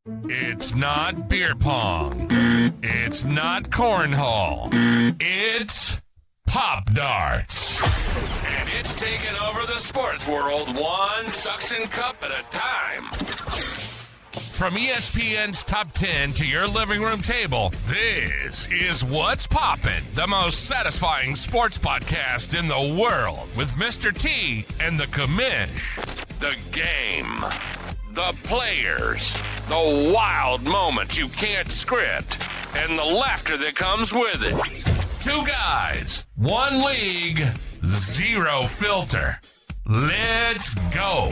It's not beer pong. It's not cornhole. It's Popdarts. And it's taking over the sports world one suction cup at a time. From ESPN's Top 10 to your living room table, this is What's Poppin', the most satisfying sports podcast in the world with Mr. T and the commish. The game, the players, the wild moments you can't script, and the laughter that comes with it. Two guys, one league, zero filter. Let's go.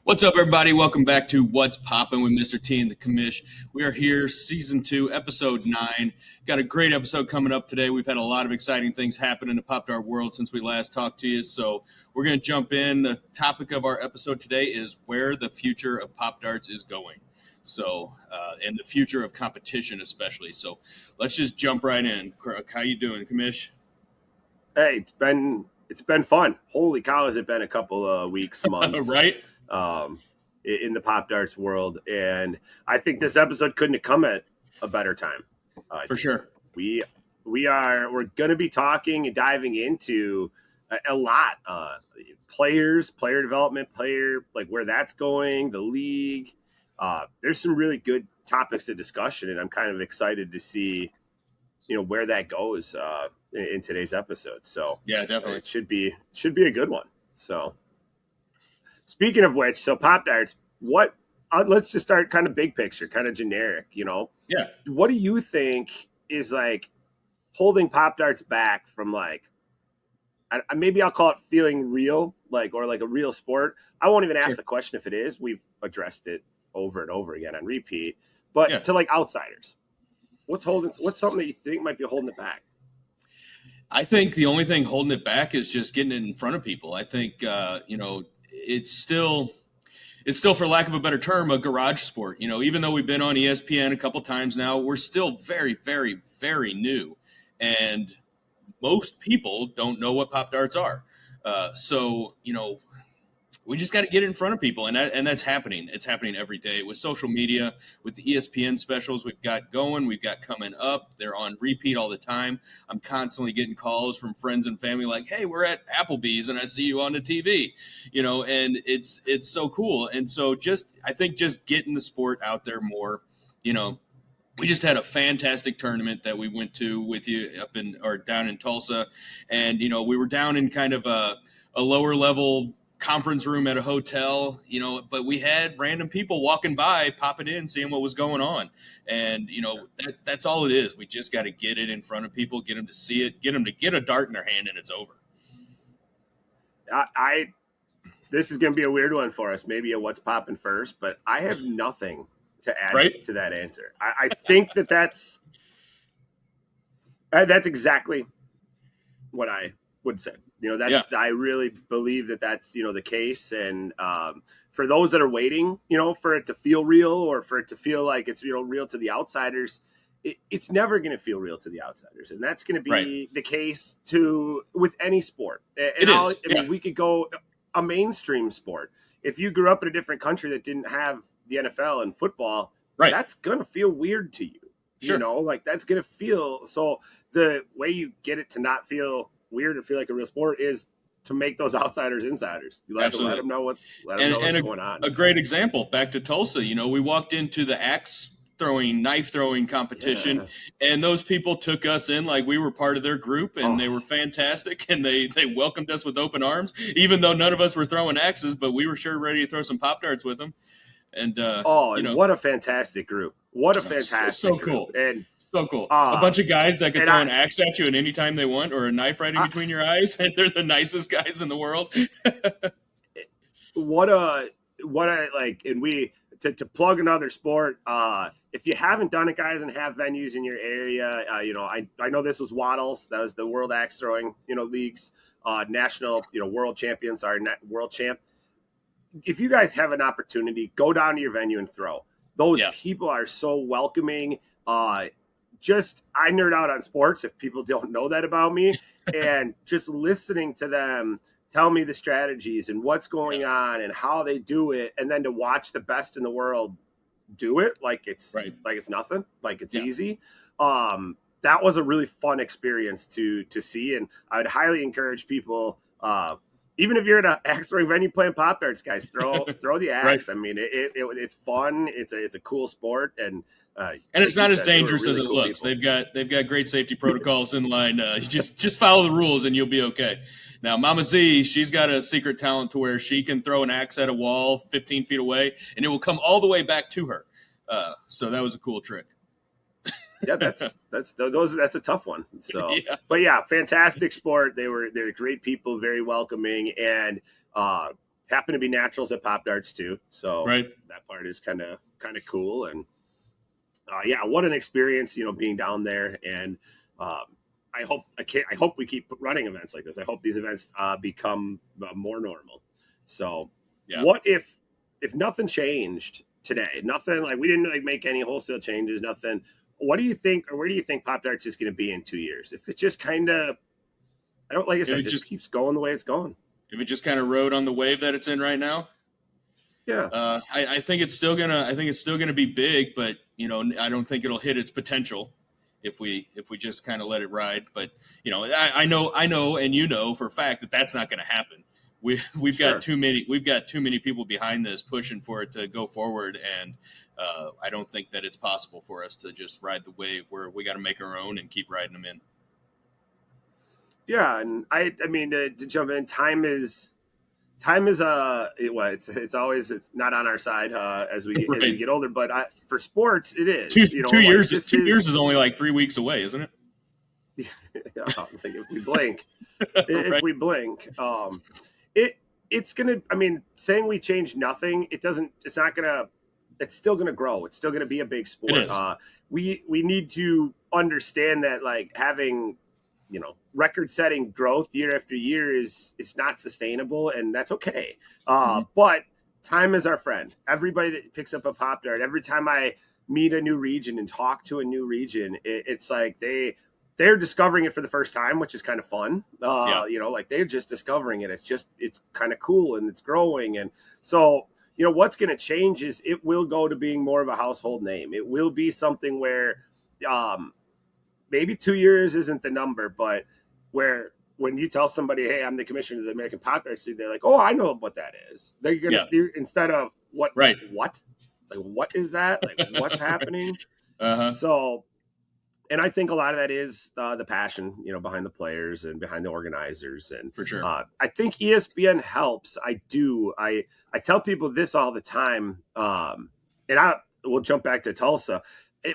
What's up, everybody? Welcome back to What's Poppin' with Mr. T and the commish. We are here, Season 2, Episode 9. Got a great episode coming up today. We've had a lot of exciting things happen in the Popdart world since we last talked to you, so we're going to jump in. The topic of our episode today is where the future of Popdarts is going. So, and the future of competition especially. So let's just jump right in. How you doing, commish? Hey, it's been fun. Holy cow, has it been a couple of weeks, months. Right? In the Popdarts world, and I think this episode couldn't have come at a better time. For sure, we're going to be talking and diving into a lot. Player development, like where that's going, the league. There's some really good topics of discussion, and I'm kind of excited to see, where that goes in today's episode. So yeah, definitely, it should be a good one. So. Speaking of which, so Popdarts, what? Let's just start kind of big picture, kind of generic, Yeah. What do you think is like holding Popdarts back from maybe I'll call it feeling real, or like a real sport? I won't even ask the question if it is. We've addressed it over and over again on repeat. But to outsiders, what's something that you think might be holding it back? I think the only thing holding it back is just getting it in front of people. I think it's still, for lack of a better term, a garage sport. Even though we've been on ESPN a couple times now, we're still very, very, very new. And most people don't know what Popdarts are. So, we just got to get it in front of people. And that's happening. It's happening every day with social media, with the ESPN specials we've got going, we've got coming up. They're on repeat all the time. I'm constantly getting calls from friends and family like, hey, we're at Applebee's and I see you on the TV, and it's so cool. And so I think just getting the sport out there more, we just had a fantastic tournament that we went to with you down in Tulsa. And, we were down in kind of a lower level conference room at a hotel, but we had random people walking by, popping in, seeing what was going on. And, that's all it is. We just got to get it in front of people, get them to see it, get them to get a dart in their hand, and it's over. This is going to be a weird one for us, maybe a what's popping first, but I have nothing to add to that answer. I think that's exactly what I would say. I really believe that's, the case. And for those that are waiting, for it to feel real or for it to feel like it's, real to the outsiders, it's never going to feel real to the outsiders. And that's going to be the case with any sport. I mean, we could go a mainstream sport. If you grew up in a different country that didn't have the NFL and football, that's going to feel weird to you. Sure. That's going to feel. So the way you get it to not feel weird and feel like a real sport is to make those outsiders insiders. You let them know what's going on. A great example, back to Tulsa, we walked into the knife throwing competition, and those people took us in like we were part of their group, and they were fantastic, and they welcomed us with open arms, even though none of us were throwing axes, but we were sure ready to throw some Pop-Darts with them. And what a fantastic group. What a fantastic so cool. Group. And so cool. A bunch of guys that could throw an axe at you at any time they want, or a knife right in between your eyes, and they're the nicest guys in the world. To plug another sport, if you haven't done it, guys, and have venues in your area, I know this was Waddles. That was the World Axe Throwing, Leagues, national, world champions, world champ. If you guys have an opportunity, go down to your venue and throw. Those people are so welcoming. I nerd out on sports if people don't know that about me. And just listening to them tell me the strategies and what's going on and how they do it, and then to watch the best in the world do it like it's nothing, like it's easy. That was a really fun experience to see, and I would highly encourage people, even if you're at an axe throwing venue playing Popdarts, guys, throw the axe. I mean, it's fun. It's a cool sport, and it's not as dangerous as it looks. People. They've got great safety protocols in line. Just follow the rules and you'll be okay. Now, Mama Z, she's got a secret talent to where she can throw an axe at a wall 15 feet away, and it will come all the way back to her. So that was a cool trick. Yeah, that's a tough one. So, But yeah, fantastic sport. They're great people, very welcoming, and happen to be naturals at Popdarts too. So that part is kind of cool. And what an experience, being down there. And I hope we keep running events like this. I hope these events become more normal. So, what if nothing changed today? Nothing, like we didn't make any wholesale changes. Nothing. What do you think, or where do you think Popdarts is going to be in 2 years? If it just kind of, it just keeps going the way it's going. If it just kind of rode on the wave that it's in right now, I think it's still gonna be big, but I don't think it'll hit its potential if we just kind of let it ride. But I know, and for a fact that that's not going to happen. We've got too many people behind this pushing for it to go forward, and I don't think that it's possible for us to just ride the wave where we got to make our own and keep riding them in. Yeah, and I mean to jump in, time is it's always not on our side as we get older, but for sports it is. 2 years. 2 years is only like 3 weeks away, isn't it? If we blink, it's gonna. I mean, saying we change nothing, it's still gonna grow. It's still gonna be a big sport. We need to understand that having record-setting growth year after year is not sustainable, and that's okay. But time is our friend. Everybody that picks up a Pop Dart, every time I meet a new region and talk to a new region, it's like they're discovering it for the first time, which is kind of fun. They're just discovering it. It's kind of cool, and it's growing. And so, what's going to change is it will go to being more of a household name. It will be something where maybe 2 years isn't the number, but where when you tell somebody, hey, I'm the commissioner of the American Pop Darts League, they're like, oh, I know what that is. They're going to instead of what? Like, what is that? Like, what's happening? So, and I think a lot of that is the passion, behind the players and behind the organizers. And for sure, I think ESPN helps. I do. I tell people this all the time. And we'll jump back to Tulsa.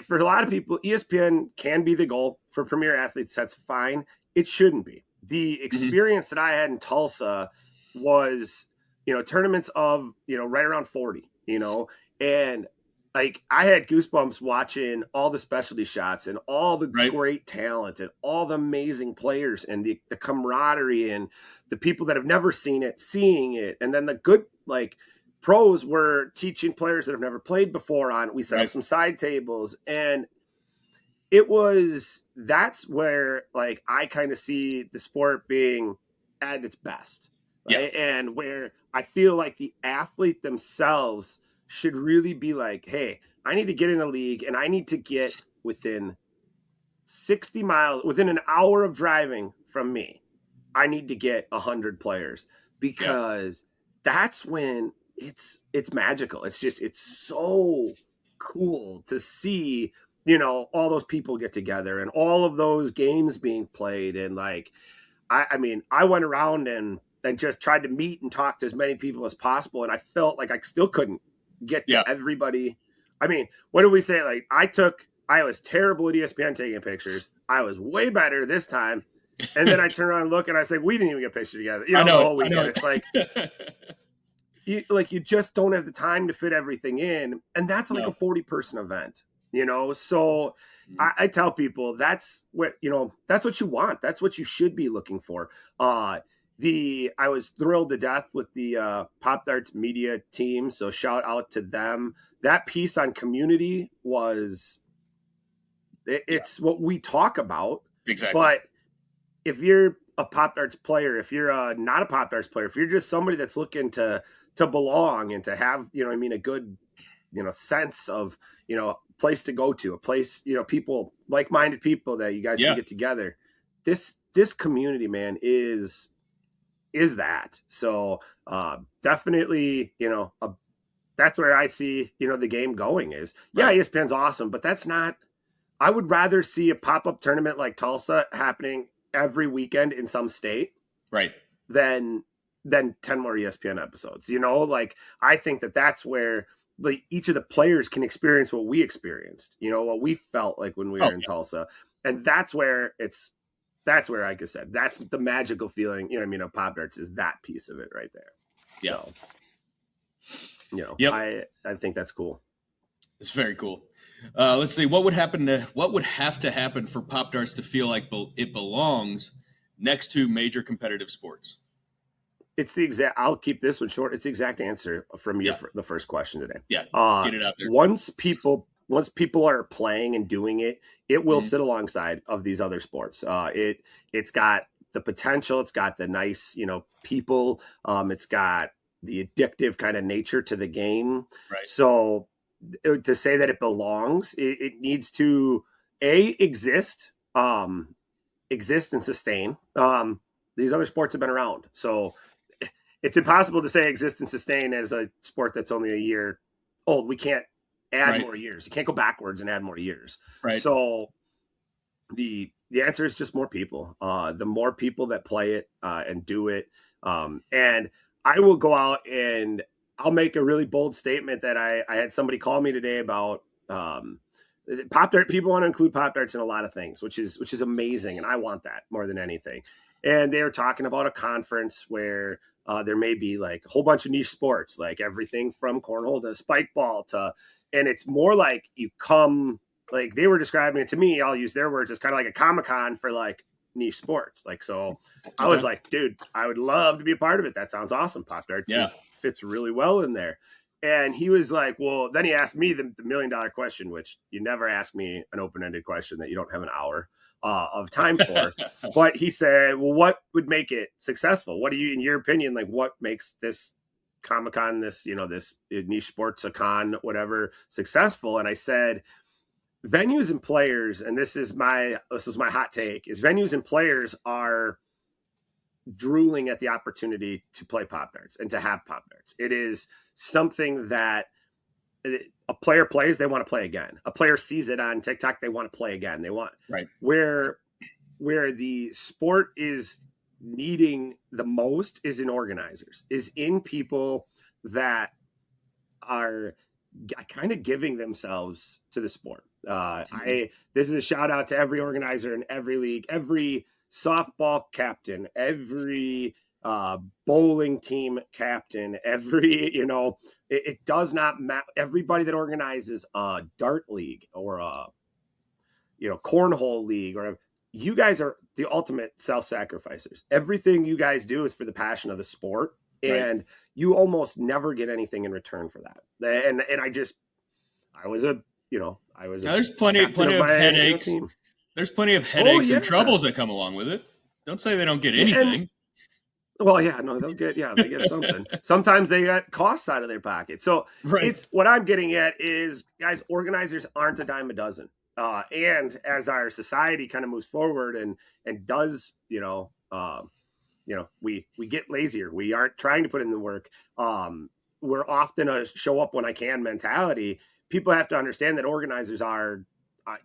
For a lot of people, ESPN can be the goal for premier athletes. That's fine. It shouldn't be. The experience that I had in Tulsa was, tournaments of, right around 40, and I had goosebumps watching all the specialty shots and all the great talent and all the amazing players and the camaraderie and the people that have never seen it, seeing it. And then the good, pros were teaching players that have never played before we set up some side tables, and that's where I kind of see the sport being at its best. And where I feel like the athlete themselves should really be hey, I need to get in a league and I need to get within 60 miles, within an hour of driving from me. I need to get 100 players, because that's when it's magical. It's so cool to see, all those people get together and all of those games being played. And I mean, I went around and just tried to meet and talk to as many people as possible. And I felt like I still couldn't get to everybody. I mean, what did we say? I was terrible at ESPN taking pictures. I was way better this time. And then I turn around and look and I say, we didn't even get a picture together. The whole weekend. It's you just don't have the time to fit everything in. And that's a 40-person event, So I tell people that's what you want. That's what you should be looking for. I was thrilled to death with the Pop Darts media team. So shout out to them. That piece on community it's what we talk about. Exactly. But if you're a Pop-Darts player, if you're not a Pop-Darts player, if you're just somebody that's looking to belong and to have, you know what I mean, a good, you know, sense of, you know, place to go to, a place, you know, people, like-minded people that you guys can get together. This community, man, is that. So definitely, you know, that's where I see, you know, the game going is, ESPN's awesome, but that's not, I would rather see a pop-up tournament like Tulsa happening every weekend in some state. Right. Than 10 more ESPN episodes. You know, like, I think that's where like each of the players can experience what we experienced, you know, what we felt like when we were in Tulsa. And that's where like I said, that's the magical feeling, you know what I mean, of Pop-Darts is that piece of it right there. Yeah. So, you know, I think that's cool. It's very cool. Let's see, what would have to happen for Pop-Darts to feel like it belongs next to major competitive sports? It's the exact, I'll keep this one short. It's the exact answer from the first question today. Yeah. Get it out there. Once people are playing and doing it, it will sit alongside of these other sports. It's got the potential. It's got the nice, you know, people. It's got the addictive kind of nature to the game. Right. So to say that it belongs, it needs to exist and sustain. These other sports have been around, so it's impossible to say exist and sustain as a sport that's only a year old. We can't add more years. You can't go backwards and add more years. Right. So the answer is just more people. The more people that play it and do it, and I will go out and I'll make a really bold statement that I had somebody call me today about Pop-Dart. People want to include Pop-Darts in a lot of things, which is amazing, and I want that more than anything. And they were talking about a conference where there may be like a whole bunch of niche sports, like everything from cornhole to spike ball and it's more like you come, like they were describing it to me, I'll use their words, it's kind of like a Comic-Con for like niche sports. Like, so I was like, dude, I would love to be a part of it. That sounds awesome. Pop-Darts fits really well in there. And he was like, well, then he asked me the $1 million question, which you never ask me an open-ended question that you don't have an hour of time for. But he said, well, what would make it successful? What do you, in your opinion, like what makes this Comic-Con, this, you know, this niche sports, a con, whatever, successful? And I said, venues and players, and this is my hot take, is venues and players are drooling at the opportunity to play Pop-Darts and to have Pop-Darts. It is something that a player plays, they want to play again. A player sees it on TikTok, they want to play again. They want where the sport is needing the most is in organizers, is in people that are kind of giving themselves to the sport. This is a shout out to every organizer in every league, every softball captain, every bowling team captain, every, you know, it does not matter. Everybody that organizes a dart league or a, you know, cornhole league, or you guys are the ultimate self-sacrificers. Everything you guys do is for the passion of the sport, and you almost never get anything in return for that. And there's plenty of headaches. There's plenty of headaches and troubles that come along with it. Don't say they don't get anything. They get something. Sometimes they got costs out of their pocket. So it's what I'm getting at is, guys, organizers aren't a dime a dozen. And as our society kind of moves forward and does, we get lazier. We aren't trying to put in the work. We're often a show up when I can mentality. People have to understand that organizers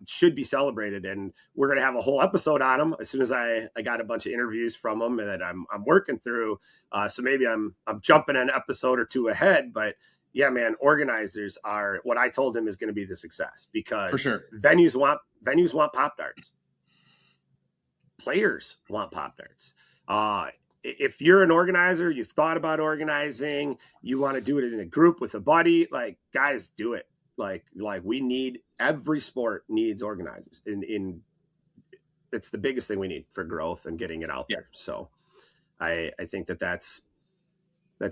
should be celebrated, and we're going to have a whole episode on them as soon as I got a bunch of interviews from them and that I'm working through. So maybe I'm jumping an episode or two ahead, but yeah, man, organizers are what I told him is going to be the success, because for sure venues want Pop-Darts. Players want Pop-Darts. If you're an organizer, you've thought about organizing, you want to do it in a group with a buddy, like, guys, do it. Like we need, every sport needs organizers. It's the biggest thing we need for growth and getting it out there. So I think that's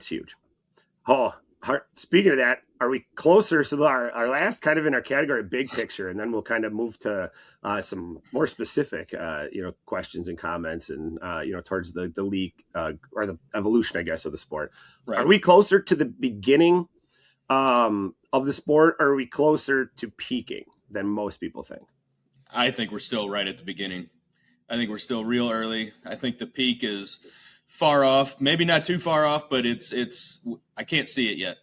huge. Oh, Speaking of that, are we closer? So our last kind of in our category, big picture, and then we'll kind of move to some more specific, questions and comments, and towards the league or the evolution, I guess, of the sport. Right. Are we closer to the beginning of the sport, or are we closer to peaking than most people think? I think we're still right at the beginning. I think we're still real early. I think the peak is far off, maybe not too far off, but it's I can't see it yet.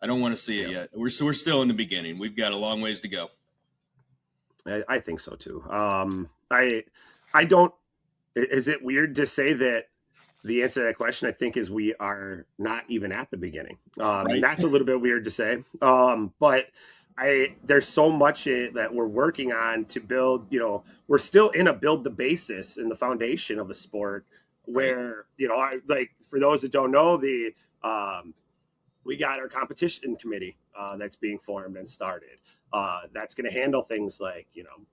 I don't want to see it yet. We're still in the beginning. We've got a long ways to go. I think so too. I don't. Is it weird to say that the answer to that question, I think, is we are not even at the beginning. Right. That's a little bit weird to say. But there's so much that we're working on to build. We're still in a build the basis and the foundation of a sport where, like for those that don't know, we got our competition committee that's being formed and started. That's going to handle things like,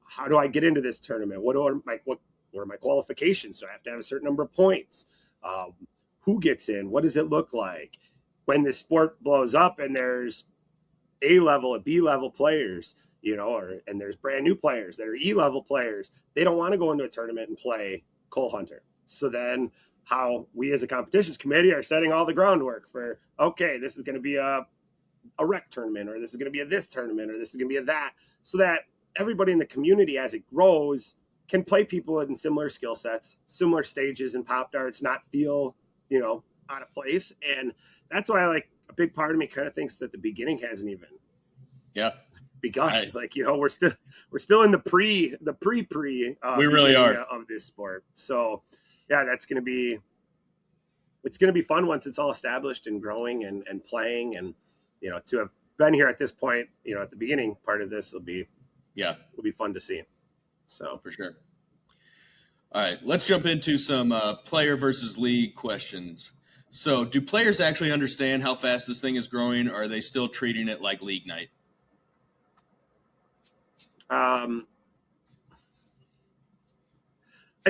how do I get into this tournament? What are my qualifications? So I have to have a certain number of points. Who gets in? What does it look like when this sport blows up and there's A-level and B-level players, and there's brand new players that are E-level players. They don't want to go into a tournament and play Coal Hunter. So then how we as a competitions committee are setting all the groundwork for, okay, this is going to be a rec tournament, or this is going to be this tournament, or this is going to be that, so that everybody in the community as it grows can play people in similar skill sets, similar stages in Pop Darts, not feel, out of place. And that's why a big part of me kind of thinks that the beginning hasn't even begun. Right. We're still in the pre we really are of this sport. So yeah, it's going to be fun once it's all established and growing and playing, and to have been here at this point, at the beginning part of this will be fun to see. So for sure. All right, let's jump into some player versus league questions. So, do players actually understand how fast this thing is growing, or are they still treating it like league night? I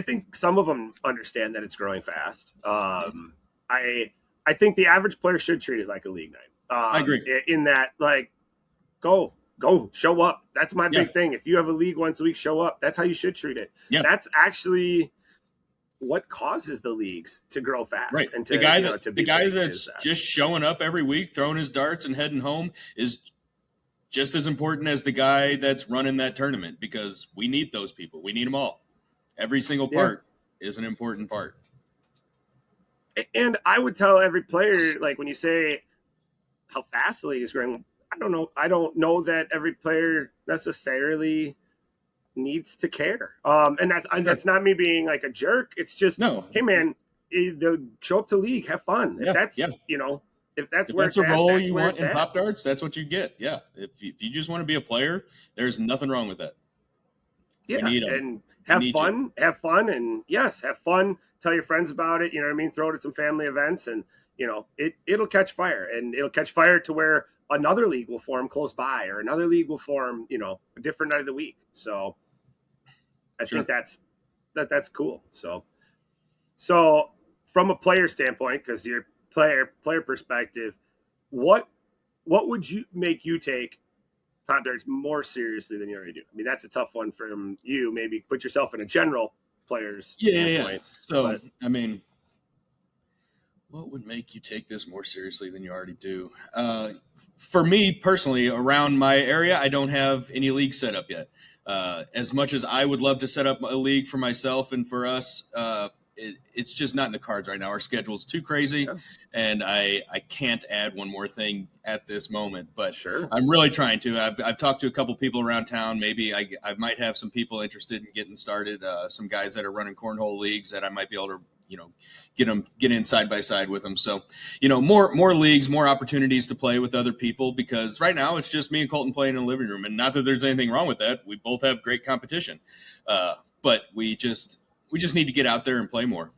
think some of them understand that it's growing fast. I think the average player should treat it like a league night. I agree. In that, go, show up. That's my big thing. If you have a league once a week, show up. That's how you should treat it. Yeah. That's actually what causes the leagues to grow fast. Right. And the guy that's just showing up every week, throwing his darts and heading home is just as important as the guy that's running that tournament, because we need those people. We need them all. Every single part is an important part. And I would tell every player, when you say how fast the league is growing, I don't know. I don't know that every player necessarily needs to care. And that's not me being a jerk. It's just, hey man, show up to league, have fun. If that's if that's a role you want in Pop Darts, that's what you get. Yeah. If you just want to be a player, there's nothing wrong with that. Yeah, and have fun, and yes, have fun. Tell your friends about it. You know what I mean? Throw it at some family events, and it'll catch fire, and it'll catch fire to where another league will form close by, or another league will form, a different night of the week. So I think that's cool. So from a player standpoint, because your player perspective, what would make you take Pop Darts more seriously than you already do? I mean, that's a tough one from you. Maybe put yourself in a general player's standpoint. So, I mean, what would make you take this more seriously than you already do? For me personally, around my area, I don't have any league set up yet. As much as I would love to set up a league for myself and for us, it's just not in the cards right now. Our schedule's too crazy, and I can't add one more thing at this moment. But sure, I'm really trying to. I've talked to a couple people around town. Maybe I might have some people interested in getting started. Some guys that are running cornhole leagues that I might be able to get in side by side with them. So more leagues, more opportunities to play with other people, because right now it's just me and Colton playing in the living room, and not that there's anything wrong with that. We both have great competition, but we just need to get out there and play more.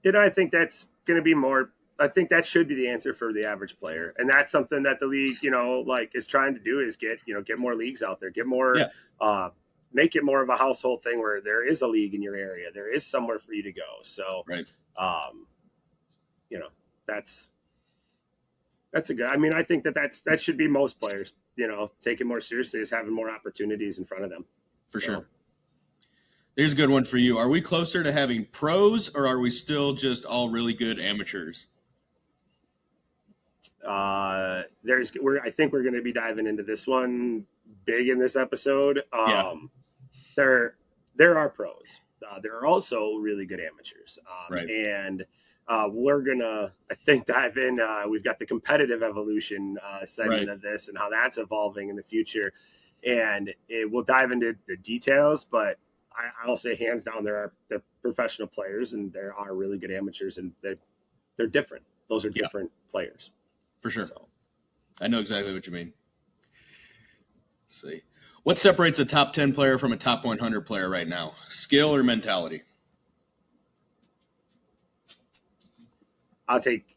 I think that's going to be more. I think that should be the answer for the average player, and that's something that the league, is trying to do, is get more leagues out there, get more, make it more of a household thing where there is a league in your area, there is somewhere for you to go. So, right, That's a good. I mean, I think that should be most players. Take it more seriously as having more opportunities in front of them. For sure. Here's a good one for you. Are we closer to having pros, or are we still just all really good amateurs? I think we're going to be diving into this one big in this episode. There are pros. There are also really good amateurs. Right. And we're going to, I think, dive in. We've got the competitive evolution segment of this and how that's evolving in the future. And we'll dive into the details, but I'll say hands down, they're professional players and there are really good amateurs, and they're different. Those are different players. For sure. So. I know exactly what you mean. Let's see. What separates a top 10 player from a top 100 player right now? Skill or mentality? I'll take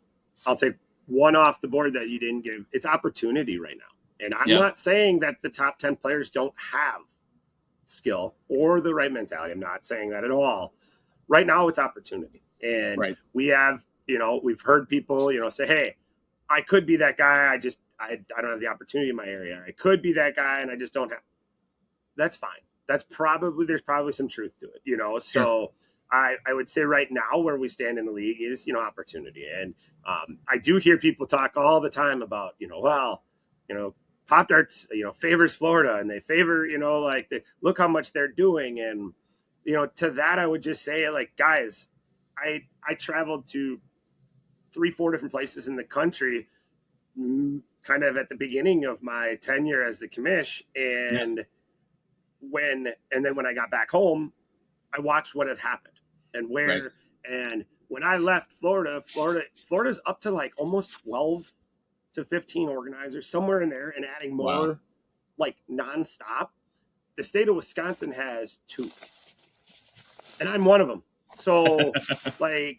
one off the board that you didn't give. It's opportunity right now. And I'm not saying that the top 10 players don't have skill or the right mentality. I'm not saying that at all. Right now it's opportunity. And we have, we've heard people, say, hey, I could be that guy. I don't have the opportunity in my area. I could be that guy and I just don't have. That's fine. There's probably some truth to it, So sure. I would say right now where we stand in the league is, opportunity. And I do hear people talk all the time about, Popdarts, favors Florida and they favor, look how much they're doing. And, to that, I would just say, like, guys, I traveled to 3-4 different places in the country kind of at the beginning of my tenure as the commish. And then when I got back home, I watched what had happened and where, and when I left Florida's up to like almost 12 to 15 organizers, somewhere in there, and adding more like nonstop. The state of Wisconsin has 2, and I'm one of them. So like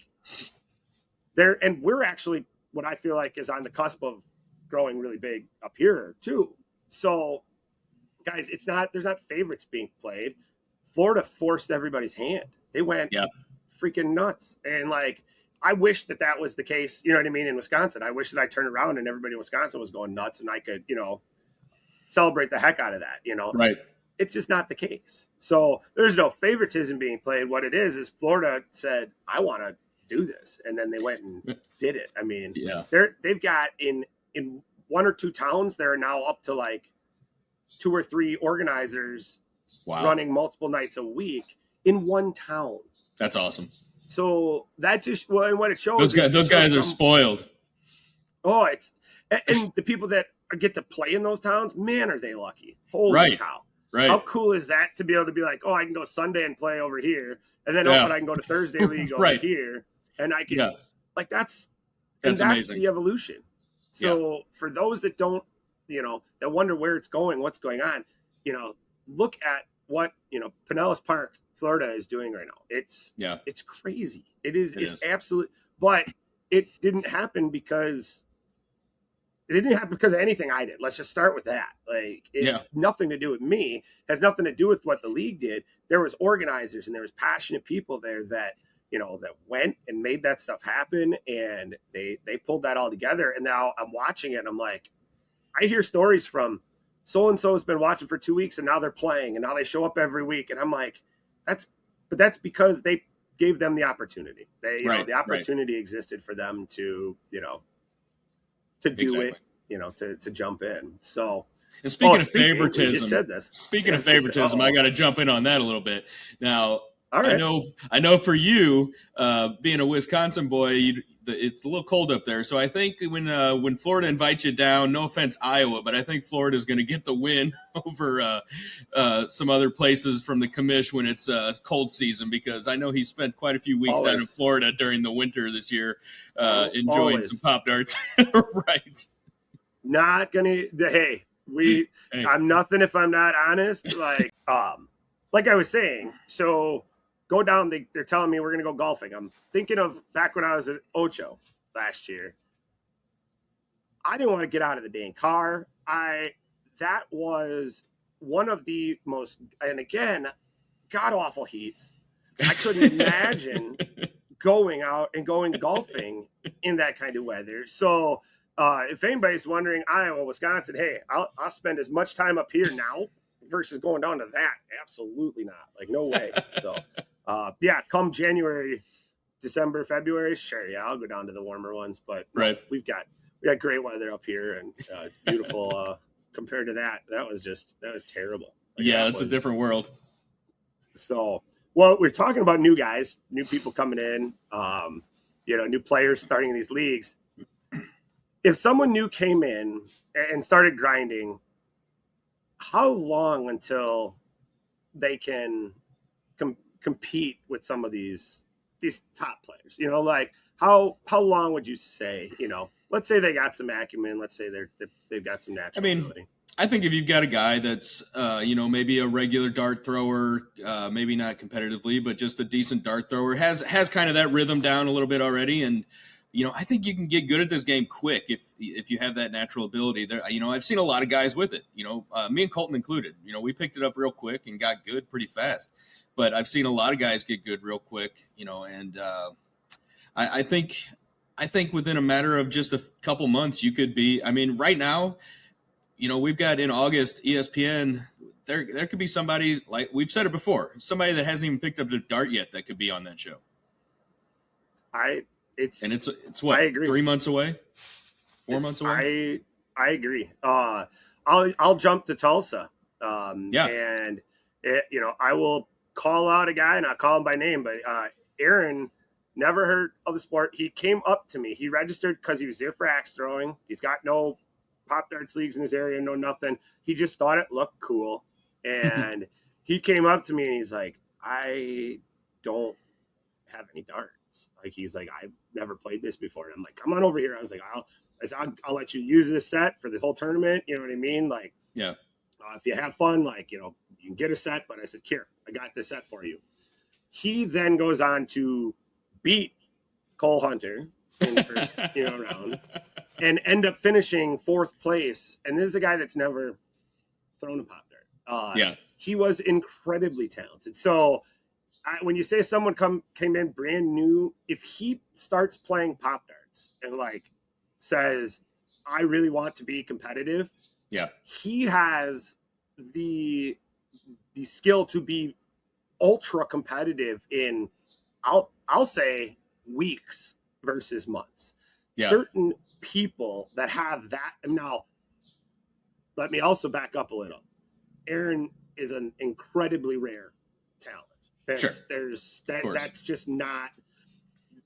and we're actually what I feel like is on the cusp of growing really big up here too. So guys, there's not favorites being played. Florida forced everybody's hand. They went freaking nuts. And like, I wish that was the case, you know what I mean, in Wisconsin. I wish that I turned around and everybody in Wisconsin was going nuts and I could, celebrate the heck out of that, Right. It's just not the case. So there's no favoritism being played. What it is Florida said, I want to do this. And then they went and did it. I mean, they've got in 1 or 2 towns, they're now up to like 2 or 3 organizers running multiple nights a week in one town. That's awesome. So that just and what it shows those guys are spoiled. Oh, and the people that get to play in those towns, man, are they lucky. Holy cow. Right. How cool is that to be able to be like, oh, I can go Sunday and play over here, and then but I can go to Thursday league over here, and I can like that's amazing. The evolution. So for those that don't, that wonder where it's going, what's going on, look at what Pinellas Park, Florida is doing right now. It's crazy. It's absolute, but it didn't happen because of anything I did. Let's just start with that. Like, it's nothing to do with me. It has nothing to do with what the league did. There was organizers and there was passionate people there that, that went and made that stuff happen. And they pulled that all together. And now I'm watching it and I'm like, I hear stories from so-and-so has been watching for 2 weeks and now they're playing and now they show up every week. And I'm like, that's because they gave them the opportunity. The opportunity existed for them to, to do it, to jump in. So, and speaking of favoritism, you just said this. Speaking of favoritism, I got to jump in on that a little bit. Now, I know for you, being a Wisconsin boy, it's a little cold up there. So I think when Florida invites you down, no offense, Iowa, but I think Florida is going to get the win over some other places from the commish when it's cold season, because I know he spent quite a few weeks down in Florida during the winter this year enjoying some Popdarts. Right. Not gonna. Hey, I'm nothing if I'm not honest. Like I was saying. So go down. They're telling me we're gonna go golfing. I'm thinking of back when I was at Ocho last year. I didn't want to get out of the dang car. That was one of the most, and again, god awful heats. I couldn't imagine going out and going golfing in that kind of weather. So if anybody's wondering, Iowa, Wisconsin, hey, I'll spend as much time up here now versus going down to that. Absolutely not. Like, no way. So, come January, December, February, sure, yeah, I'll go down to the warmer ones. But right, we got great weather up here, and it's beautiful. Compared to that was terrible. Like, yeah, it's a different world. So, well, we're talking about new guys, new people coming in, new players starting in these leagues. If someone new came in and started grinding, how long until they can compete with some of these top players? Like how long would you say? Let's say they got some acumen. Let's say they've got some natural ability. I think if you've got a guy that's, maybe a regular dart thrower, maybe not competitively, but just a decent dart thrower, has kind of that rhythm down a little bit already, and I think you can get good at this game quick if you have that natural ability. There, I've seen a lot of guys with it. Me and Colton included. We picked it up real quick and got good pretty fast. But I've seen a lot of guys get good real quick. And I think within a matter of just a couple months, you could be. I mean, right now, we've got in August ESPN. There could be somebody, like we've said it before, somebody that hasn't even picked up the dart yet that could be on that show. It's what, I agree. 3 months away, 4 months away. I agree. I'll jump to Tulsa. And I will call out a guy, not call him by name, but Aaron, never heard of the sport. He came up to me. He registered because he was there for axe throwing. He's got no Popdarts leagues in his area, no nothing. He just thought it looked cool. And he came up to me and he's like, I don't have any darts. Like, he's like, I've never played this before. And I'm like, come on over here. I was like, I'll let you use this set for the whole tournament. You know what I mean? Like, yeah. If you have fun, like, you can get a set. But I said, here, I got this set for you. He then goes on to beat Cole Hunter in the first round and end up finishing 4th place. And this is a guy that's never thrown a pop dart. He was incredibly talented. So when you say someone came in brand new, if he starts playing pop darts and like says, I really want to be competitive, he has the skill to be ultra competitive in I'll say weeks versus months. Certain people that have that. And now let me also back up a little. Aaron is an incredibly rare talent. That's just not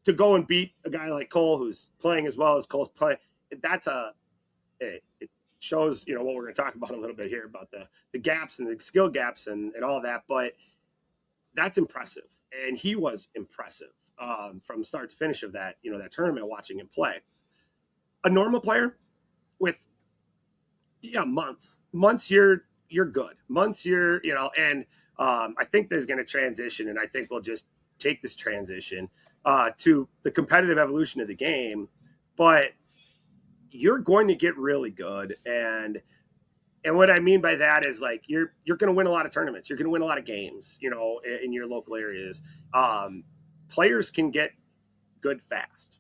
to go and beat a guy like Cole who's playing as well as Cole's play. It shows what we're going to talk about a little bit here about the gaps and the skill gaps and all that. But that's impressive, and he was impressive from start to finish of that that tournament. Watching him play, a normal player with months you're good. Months and. I think there's going to transition, and I think we'll just take this transition to the competitive evolution of the game. But you're going to get really good, and what I mean by that is like you're going to win a lot of tournaments. You're going to win a lot of games, in your local areas. Players can get good fast.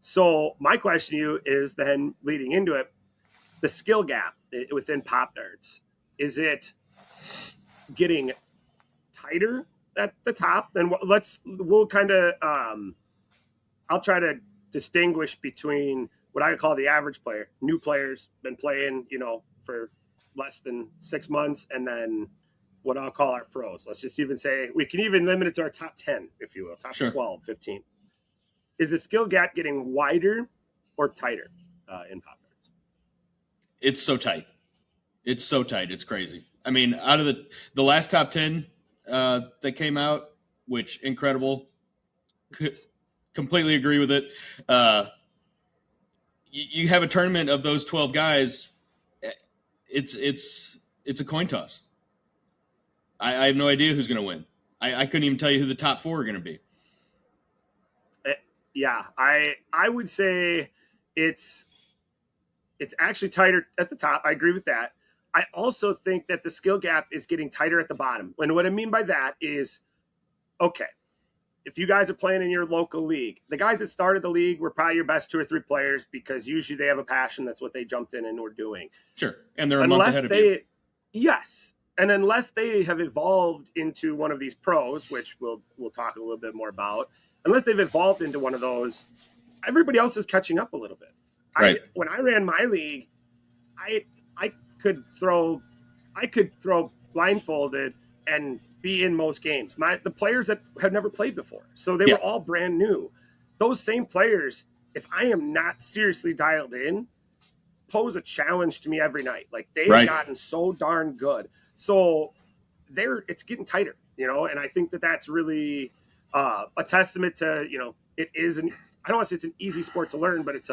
So my question to you is then leading into it, the skill gap within Pop Darts, is it getting tighter at the top? And we'll kind of I'll try to distinguish between what I call the average player, new players, been playing for less than 6 months, and then what I'll call our pros. Let's just even say we can even limit it to our top 10, if you will, top 12, 15. Is the skill gap getting wider or tighter in Pop Darts? It's so tight. It's crazy. I mean, out of the last top 10 that came out, which incredible, completely agree with it. You have a tournament of those 12 guys. It's a coin toss. I have no idea who's going to win. I couldn't even tell you who the top 4 are going to be. I would say it's actually tighter at the top. I agree with that. I also think that the skill gap is getting tighter at the bottom. And what I mean by that is, okay, if you guys are playing in your local league, the guys that started the league were probably your best 2 or 3 players because usually they have a passion. That's what they jumped in and were doing. Sure. And they're a month ahead of you. Yes. And unless they have evolved into one of these pros, which we'll talk a little bit more about, unless they've evolved into one of those, everybody else is catching up a little bit. Right. When I ran my league, I could throw blindfolded and be in most games. The players that had never played before, so they were all brand new. Those same players, if I am not seriously dialed in, pose a challenge to me every night. Like they've gotten so darn good. So it's getting tighter, and I think that's really a testament to, it is I don't want to say it's an easy sport to learn, but it's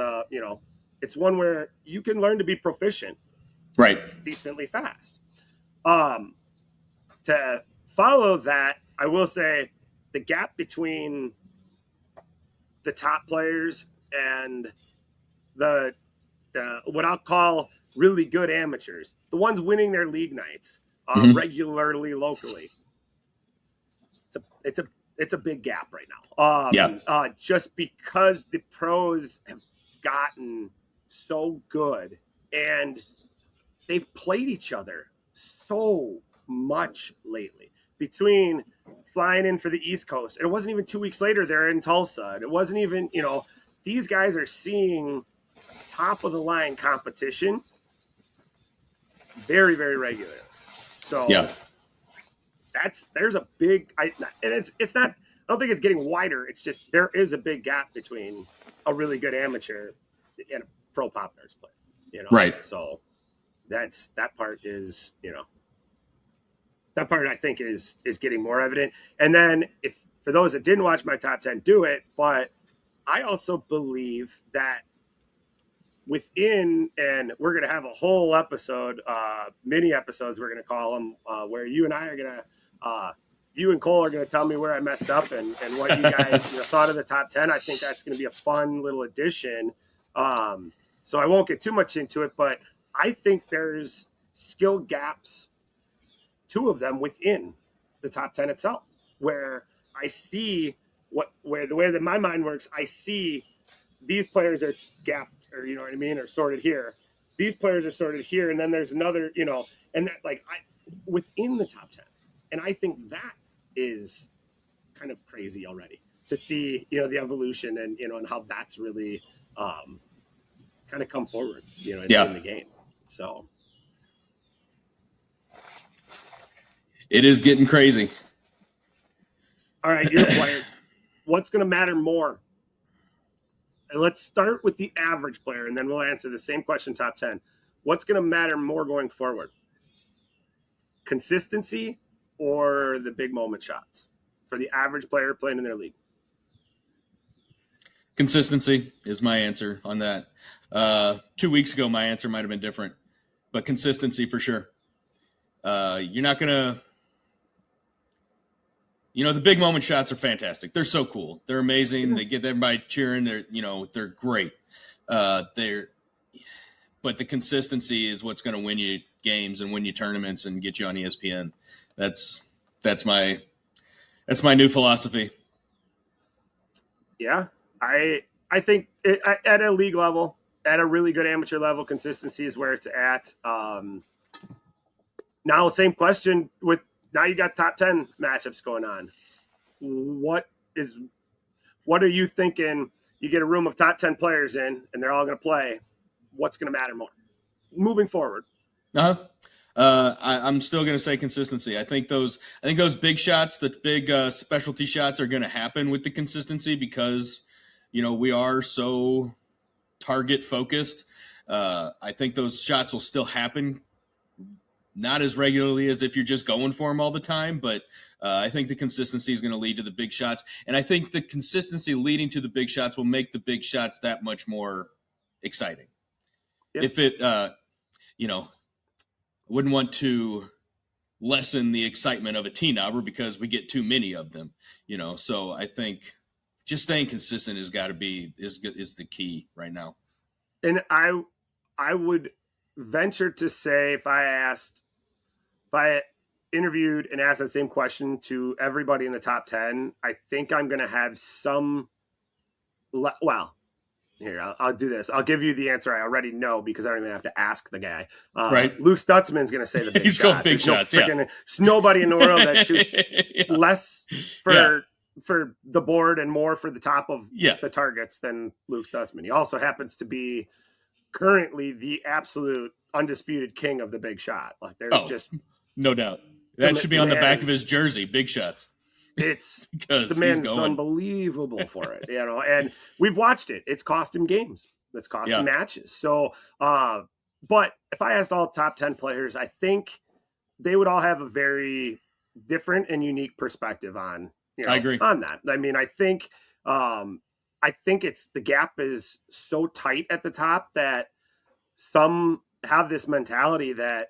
it's one where you can learn to be proficient decently fast. To follow that, I will say the gap between the top players and the what I'll call really good amateurs, the ones winning their league nights regularly locally. It's a big gap right now. Just because the pros have gotten so good and they've played each other so much lately. Between flying in for the East Coast, and it wasn't even 2 weeks later they're in Tulsa, and it wasn't even, these guys are seeing top of the line competition very, very regularly. So there's a big, and it's not, I don't think it's getting wider. It's just, there is a big gap between a really good amateur and a pro Popdarts player, Right. So that part is, that part I think is getting more evident. And then if, for those that didn't watch my top 10, do it. But I also believe that within, and we're going to have a whole episode, mini episodes, we're going to call them, where you and I are going to, you and Cole are going to tell me where I messed up and what you guys thought of the top 10. I think that's going to be a fun little addition. So I won't get too much into it, but I think there's skill gaps, 2 of them within the top 10 itself, where I see where the way that my mind works, I see these players are gapped, or or sorted here. These players are sorted here, and then there's another, and that within the top 10. And I think that is kind of crazy already to see, the evolution and and how that's really kind of come forward, in the game. So it is getting crazy. All right, your player. What's going to matter more? And let's start with the average player, and then we'll answer the same question, top 10. What's going to matter more going forward? Consistency or the big moment shots for the average player playing in their league? Consistency is my answer on that. 2 weeks ago, my answer might have been different, but consistency for sure. You're not going to, the big moment shots are fantastic. They're so cool. They're amazing. They get everybody cheering. They're great. But the consistency is what's going to win you games and win you tournaments and get you on ESPN. That's my new philosophy. Yeah. I think at a league level, at a really good amateur level, consistency is where it's at. Now, same question with, now you got top 10 matchups going on. What are you thinking? You get a room of top 10 players in, and they're all going to play. What's going to matter more moving forward? I'm still going to say consistency. I think those big shots, the big specialty shots, are going to happen with the consistency because we are so target focused. I think those shots will still happen, not as regularly as if you're just going for them all the time, but I think the consistency is going to lead to the big shots. And I think the consistency leading to the big shots will make the big shots that much more exciting. Yep. If it, wouldn't want to lessen the excitement of a teenager because we get too many of them, so I think just staying consistent has got to be, is the key right now. And I would venture to say, if I interviewed and asked that same question to everybody in the top 10, I think I'm going to have some, well, here, I'll do this. I'll give you the answer I already know because I don't even have to ask the guy. Right. Luke Stutzman's going to say the big He's shot. going big There's shots, there's nobody in the world that shoots less for the board and more for the top of the targets than Luke Stutzman. He also happens to be currently the absolute undisputed king of the big shot. Like there's just no doubt. That should be on the back of his jersey, big shots. It's the man's unbelievable for it, and we've watched it. It's cost him games. It's cost him matches. So, but if I asked all top 10 players, I think they would all have a very different and unique perspective on, I agree on that. I mean, I think it's the gap is so tight at the top that some have this mentality that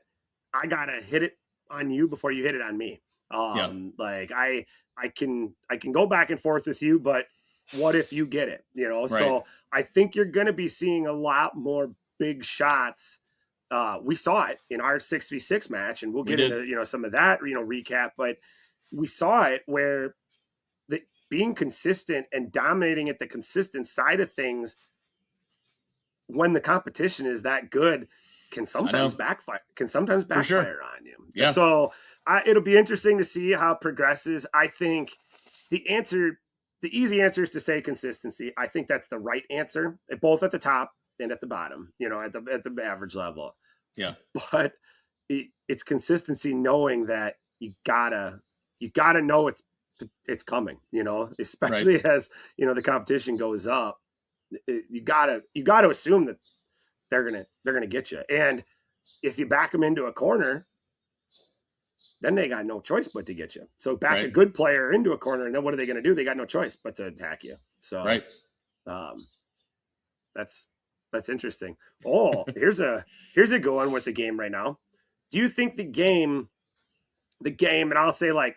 I gotta hit it on you before you hit it on me. Like I can go back and forth with you, but what if you get it? Right. So I think you're going to be seeing a lot more big shots. We saw it in our 6v6 match, and we'll get into some of that recap. But we saw it where being consistent and dominating at the consistent side of things when the competition is that good can sometimes backfire. On you. Yeah. So. It'll be interesting to see how it progresses. I think the easy answer is to say consistency. I think that's the right answer, both at the top and at the bottom, at the average level. Yeah. But it's consistency, knowing that you gotta know it's coming, especially as, the competition goes up. You gotta assume that they're gonna get you. And if you back them into a corner, then they got no choice but to get you. So back a good player into a corner, and then what are they going to do? They got no choice but to attack you. So that's interesting. Oh, here's a good one with the game right now. Do you think the game, and I'll say does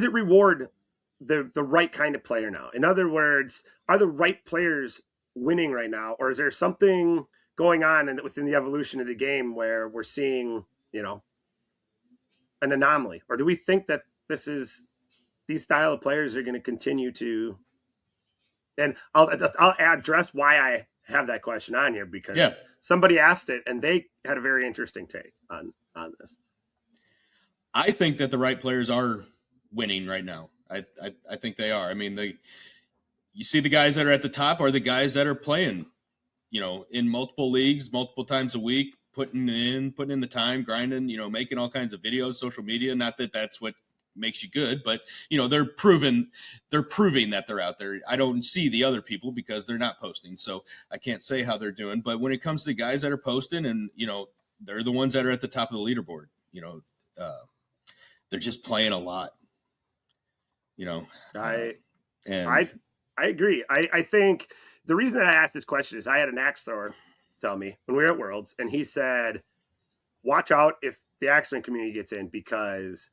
it reward the right kind of player now? In other words, are the right players winning right now, or is there something going on within the evolution of the game where we're seeing an anomaly? Or do we think that these style of players are going to continue to, and I'll address why I have that question on here, because somebody asked it and they had a very interesting take on this. I think that the right players are winning right now. I think they are. I mean, you see the guys that are at the top are the guys that are playing, in multiple leagues, multiple times a week, putting in the time, grinding, making all kinds of videos, social media. Not that that's what makes you good, but they're proving that they're out there. I don't see the other people because they're not posting, so I can't say how they're doing. But when it comes to the guys that are posting, and they're the ones that are at the top of the leaderboard. They're just playing a lot. I agree. I think the reason that I asked this question is I had an axe thrower tell me when we were at Worlds, and he said, watch out if the Axeman community gets in, because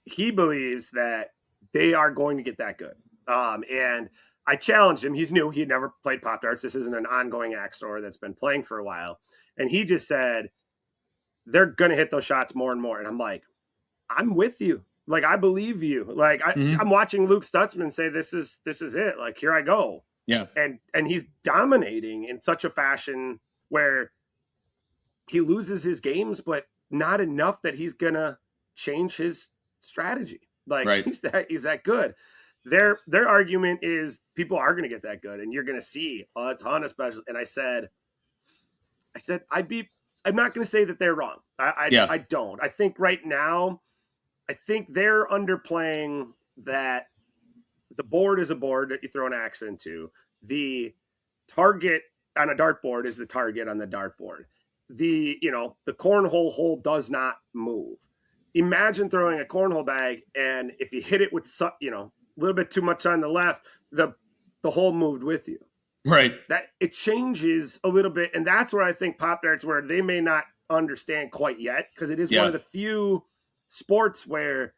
he believes that they are going to get that good. And I challenged him. He's new. He had never played Popdarts. This isn't an ongoing axe thrower that's been playing for a while. And he just said, they're going to hit those shots more and more. And I'm like, I'm with you. Like, I believe you. Like, I'm watching Luke Stutzman say, this is it. Like, here I go. Yeah. And he's dominating in such a fashion where he loses his games, but not enough that he's going to change his strategy. Like, he's that good. Their argument is people are going to get that good, and you're going to see a ton of special. And I said, I'm not going to say that they're wrong. I don't. I think right now, they're underplaying that the board is a board that you throw an axe into. The target on a dartboard is the target on the dartboard. The cornhole hole does not move. Imagine throwing a cornhole bag, and if you hit it with a little bit too much on the left, the hole moved with you. Right. That it changes a little bit, and that's where I think Popdarts, where they may not understand quite yet, because it is one of the few sports where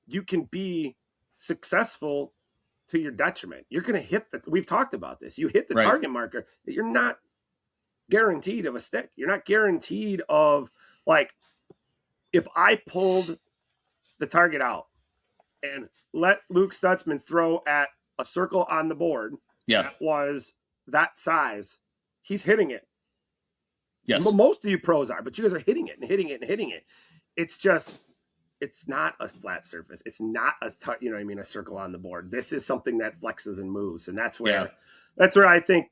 you can be successful to your detriment. You're going to hit we've talked about this. You hit the target marker that you're not guaranteed of a stick. You're not guaranteed of, like, if I pulled the target out and let Luke Stutzman throw at a circle on the board that was that size, he's hitting it. Yes. Most of you pros are, but you guys are hitting it and hitting it and hitting it. It's just, it's not a flat surface. It's not a circle on the board. This is something that flexes and moves, and that's where I think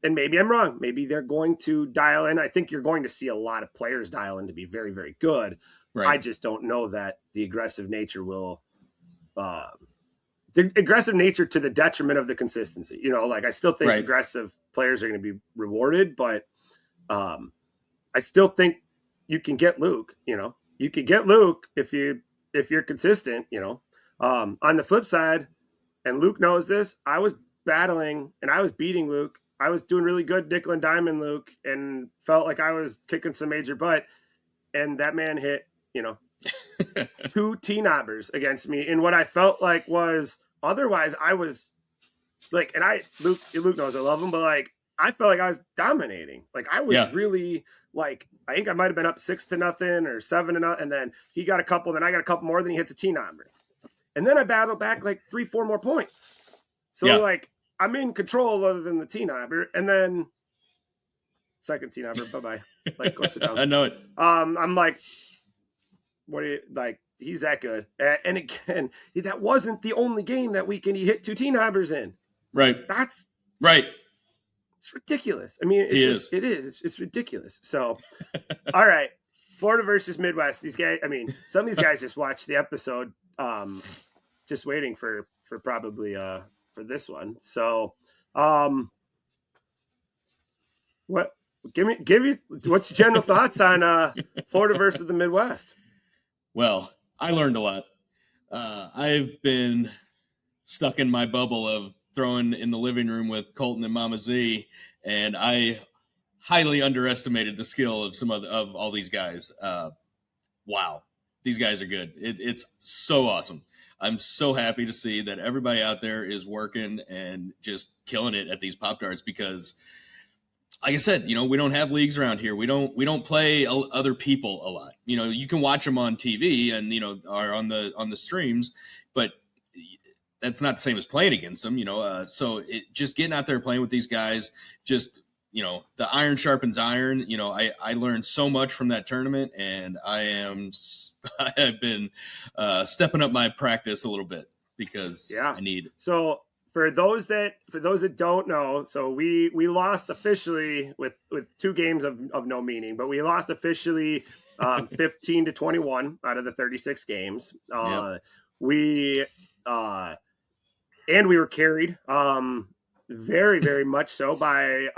and maybe I'm wrong. Maybe they're going to dial in. I think you're going to see a lot of players dial in to be very, very good. Right. I just don't know that the aggressive nature will, the aggressive nature to the detriment of the consistency. I still think aggressive players are going to be rewarded, but I still think you can get Luke. You could get Luke if you're consistent. On the flip side, and Luke knows this, I was battling and I was beating Luke. I was doing really good nickel and diamond Luke and felt like I was kicking some major butt. And that man hit, 2 T-knobbers against me in what I felt like was, otherwise I was like, and Luke knows I love him, but like, I felt like I was dominating. Like I was really like, I think I might've been up 6-0 or 7-0. And then he got a couple, then I got a couple more, then he hits a T-knobber. And then I battled back like 3-4 more points. So like, I'm in control other than the T-knobber, and then second T-knobber, bye-bye. Like, go sit down. I know it. I'm like, what do you, like, he's that good. And again, that wasn't the only game that weekend he hit 2 T-knobbers in. Right. That's right. It's ridiculous. I mean, it is. It's ridiculous. So, all right. Florida versus Midwest. These guys, I mean, some of these guys just watched the episode, just waiting for probably, for this one. So, what's your general thoughts on Florida versus the Midwest? Well, I learned a lot. I've been stuck in my bubble of throwing in the living room with Colton and Mama Z, and I highly underestimated the skill of of all these guys. Wow, these guys are good. It's so awesome. I'm so happy to see that everybody out there is working and just killing it at these Popdarts because, like I said, we don't have leagues around here. We don't play other people a lot. You can watch them on TV and or on the streams, but that's not the same as playing against them. So just getting out there playing with these guys, just the iron sharpens iron. I learned so much from that tournament, and I've been stepping up my practice a little bit because I need it. So for those that don't know, so we lost officially with 2 games of no meaning, but we lost officially 15-21 out of the 36 games. We were carried very, very much so by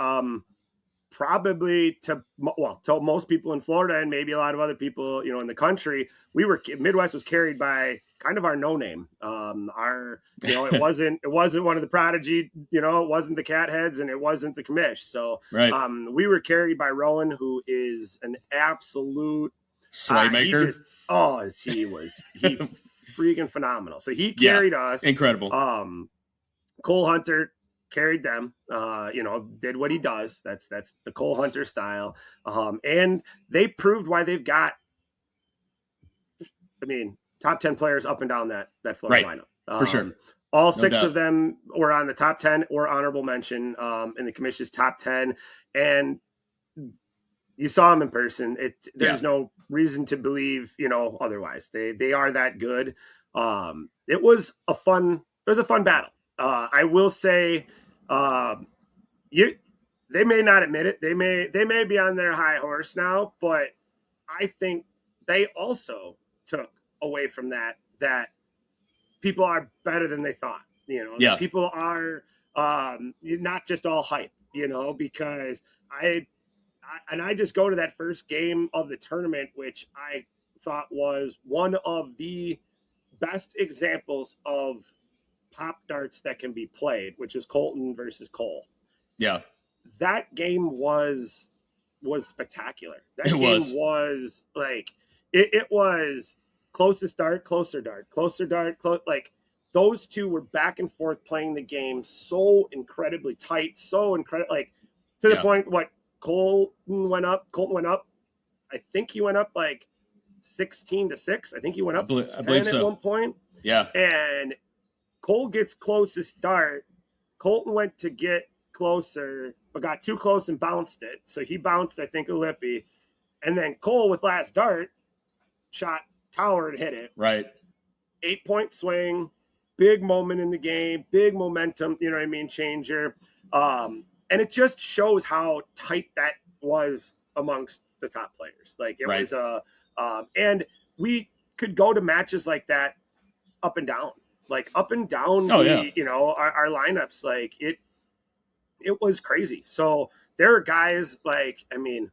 probably to most people in Florida and maybe a lot of other people, in the country. Midwest was carried by kind of our no name. It wasn't one of the prodigy, it wasn't the Catheads and it wasn't the commish. So we were carried by Rowan, who is an absolute slaymaker. He freaking phenomenal. So he carried us. Incredible. Cole Hunter carried them, did what he does. That's the Cole Hunter style. And they proved why they've got, top 10 players up and down that Florida lineup. For sure. All 6 of them were on the top 10 or honorable mention in the commission's top 10. And you saw them in person. There's no reason to believe, otherwise. They are that good. It was a fun battle. I will say, they may not admit it. They may be on their high horse now, but I think they also took away from that people are better than they thought. People are not just all hype. Because I just go to that first game of the tournament, which I thought was one of the best examples of pop darts that can be played, which is Colton versus Cole. Yeah. That game was spectacular. That game was like, it was closer dart. Like those two were back and forth playing the game so incredibly tight, like to the point Colton went up. I think he went up like 16-6. I think he went up I 10 believe at so. one point. Yeah. And Cole gets closest dart. Colton went to get closer, but got too close and bounced it. So he bounced, I think, a lippy. And then Cole with last dart shot tower and hit it. Right. 8-point swing, big moment in the game, big momentum, you know what I mean, changer. And it just shows how tight that was amongst the top players. Like it was and we could go to matches like that up and down, you know, our lineups. Like it was crazy. So there are guys like, I mean,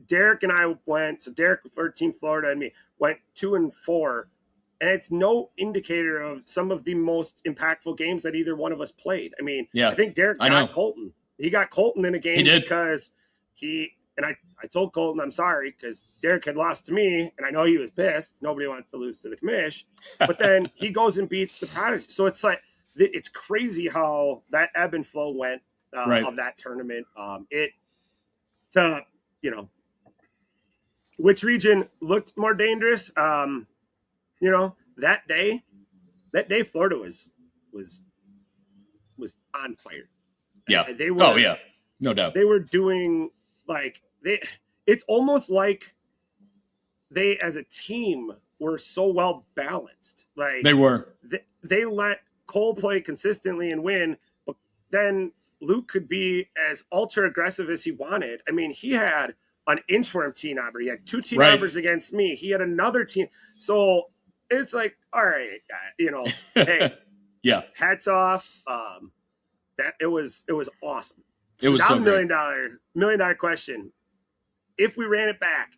Derek and I went, so Derek for Team Florida and me went 2-4, and it's no indicator of some of the most impactful games that either one of us played. I mean, I think Derek got Colton. He got Colton in a game because I told Colton I'm sorry because Derek had lost to me, and I know he was pissed. Nobody wants to lose to the commish. But then he goes and beats the Prodigy. So it's like, it's crazy how that ebb and flow went of that tournament. You know, which region looked more dangerous? You know, that day Florida was on fire. Yeah. They were, no doubt. They were doing like it's almost like they as a team were so well balanced. Like they were. They let Cole play consistently and win, but then Luke could be as ultra aggressive as he wanted. I mean, he had an inchworm tee knobber. He had 2 tee knobbers against me. He had another team. So it's like, all right, you know, hey, hats off. That it was awesome. It was so $1 million question. If we ran it back,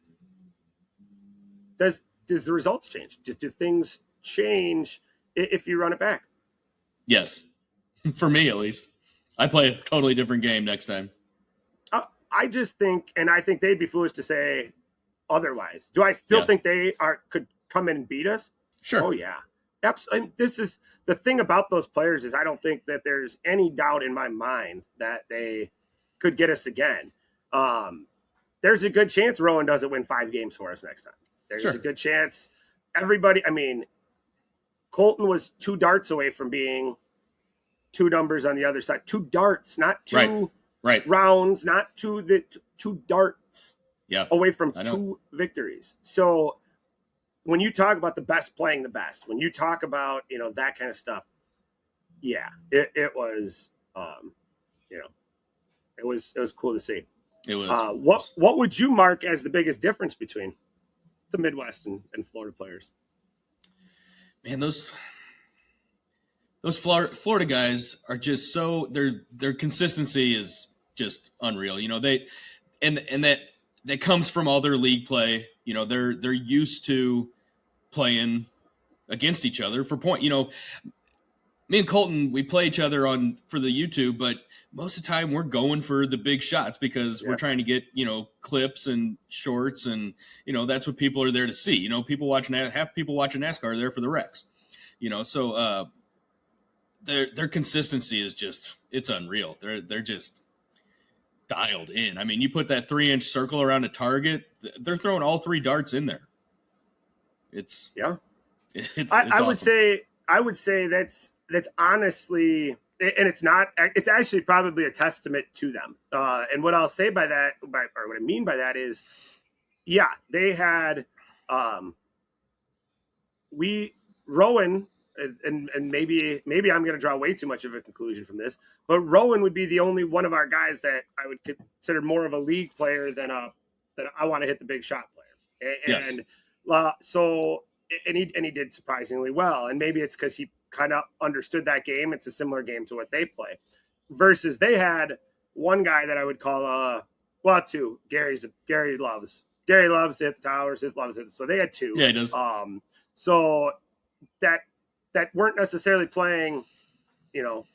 does the results change? Just do things change if you run it back? Yes, for me at least. I play a totally different game next time. I just think, and I think they'd be foolish to say otherwise. Do I still think they could come in and beat us? Sure. Oh yeah, absolutely. This is the thing about those players is I don't think that there's any doubt in my mind that they could get us again. There's a good chance Rowan doesn't win 5 games for us next time. There's a good chance everybody. I mean, Colton was 2 darts away from being 2 numbers on the other side. 2 darts, not 2 rounds, not 2 darts away from 2 victories. So when you talk about the best playing the best, when you talk about, you know, that kind of stuff, it was, you know, it was cool to see. It was. What would you mark as the biggest difference between the Midwest and Florida players? Man, those Florida guys are just so their consistency is just unreal. You know, and that comes from all their league play. You know, they're used to playing against each other for point. You know, me and Colton, we play each other for the YouTube, but most of the time we're going for the big shots because we're trying to get, you know, clips and shorts, and you know that's what people are there to see. You know, half people watching NASCAR are there for the wrecks. You know, so their consistency is just, it's unreal. They're just dialed in. I mean, you put that 3-inch circle around a target, they're throwing all 3 darts in there. It's I would say that's honestly, and it's actually probably a testament to them. And what I'll say by that, or what I mean by that is, they had Rowan, and maybe I'm going to draw way too much of a conclusion from this, but Rowan would be the only one of our guys that I would consider more of a league player than I want to hit the big shot player. And he did surprisingly well. And maybe it's because he kind of understood that game. It's a similar game to what they play. Versus they had one guy that I would call 2. Gary loves to hit the towers. His loves it. So they had 2. Yeah, he does. So that weren't necessarily playing, you know,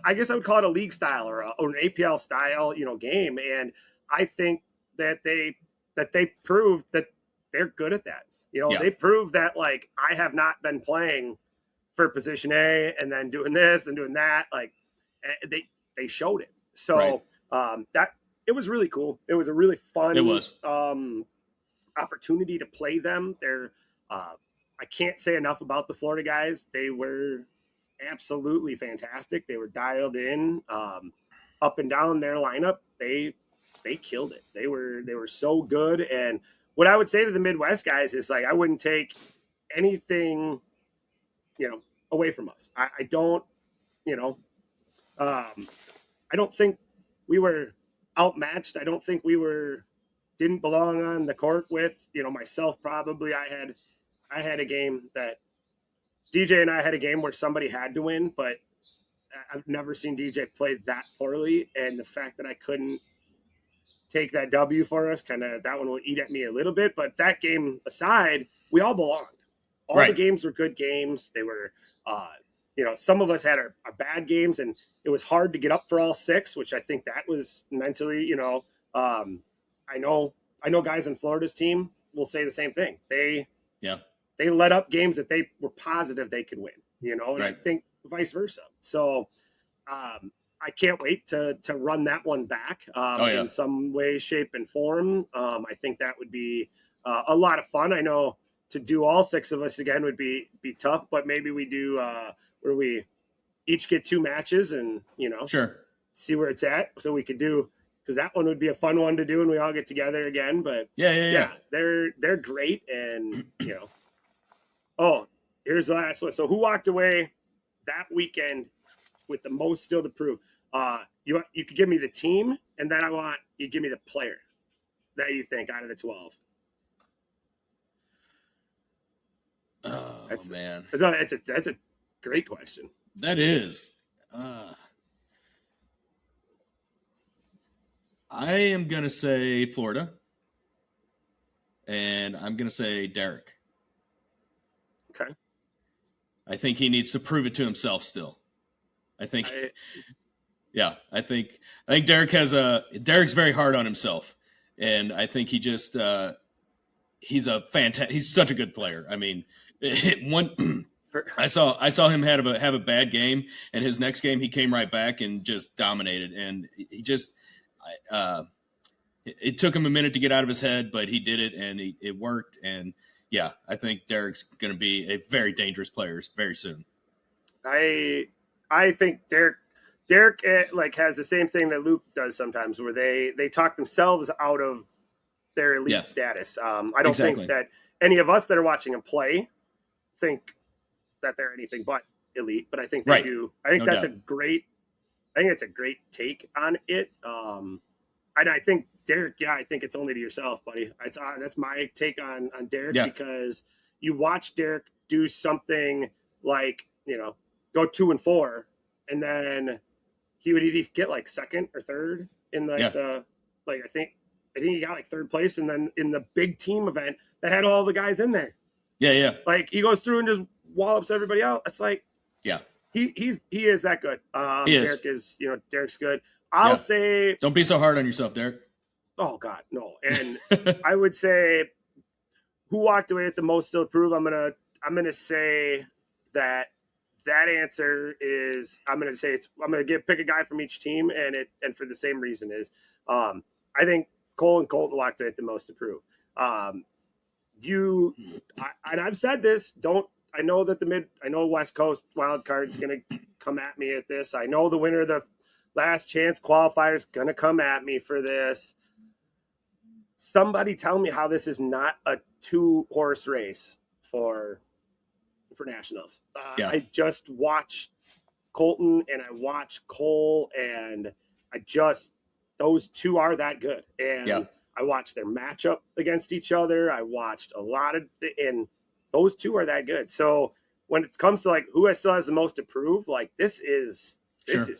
I guess I would call it a league style or an APL style, you know, game. And I think that they proved that they're good at that. You know, they proved that, like, I have not been playing for position A and then doing this and doing that. Like, they showed it. So that it was really cool. It was a really fun opportunity to play them. I can't say enough about the Florida guys. They were absolutely fantastic. They were dialed in, up and down their lineup. They killed it. They were so good. And what I would say to the Midwest guys is like, I wouldn't take anything, away from us. I don't, I don't think we were outmatched. I don't think we didn't belong on the court with, myself. Probably I had a game that DJ and I had a game where somebody had to win, but I've never seen DJ play that poorly. And the fact that I couldn't take that W for us, that one will eat at me a little bit. But that game aside, we all belonged. All the games were good games. They were, some of us had our bad games, and it was hard to get up for all six, which I think that was mentally, I know guys in Florida's team will say the same thing. They let up games that they were positive they could win, and I think vice versa. So I can't wait to run that one back in some way, shape, and form. I think that would be a lot of fun. I know to do all six of us again would be tough, but maybe we do where we each get 2 matches and, see where it's at. So we could do, because that one would be a fun one to do when we all get together again. But yeah, they're great. And, oh, here's the last one. So who walked away that weekend with the most still to prove? You could give me the team, and then I want you to give me the player that you think out of the 12. Oh, man. That's a great question. That is. I am going to say Florida, and I'm going to say Derek. Okay. I think he needs to prove it to himself still. I think Derek's very hard on himself, and I think he just he's such a good player. I mean, I saw him have a bad game, and his next game he came right back and just dominated, and he just it took him a minute to get out of his head, but he did it, and it worked. And yeah, I think Derek's going to be a very dangerous player very soon. I think Derek has the same thing that Luke does sometimes, where they talk themselves out of their elite status. I don't think that any of us that are watching him play think that they're anything but elite, but I think they do. I think that's a great take on it. And I think Derek, I think it's only to yourself, buddy. That's my take on Derek, because you watch Derek do something like, go 2-4, and then he would either get like second or third in I think he got like third place, and then in the big team event that had all the guys in there. Yeah. Like he goes through and just wallops everybody out. It's like, he is that good. Derek is, Derek's good. I'll say, don't be so hard on yourself, Derek. Oh God, no. And I would say, who walked away with the most still to prove? I'm gonna say that answer is, I'm gonna pick a guy from each team, and for the same reason is, I think Cole and Colton walked away with the most to prove. And I've said this. I know that I know West Coast wild card's gonna come at me at this. I know the winner of the last chance qualifier is gonna come at me for this. Somebody tell me how this is not a 2-horse race for nationals. I just watched Colton and I watched Cole, and those two are that good. And I watched their matchup against each other. I watched a lot and those two are that good. So when it comes to like who still has the most to prove, like this is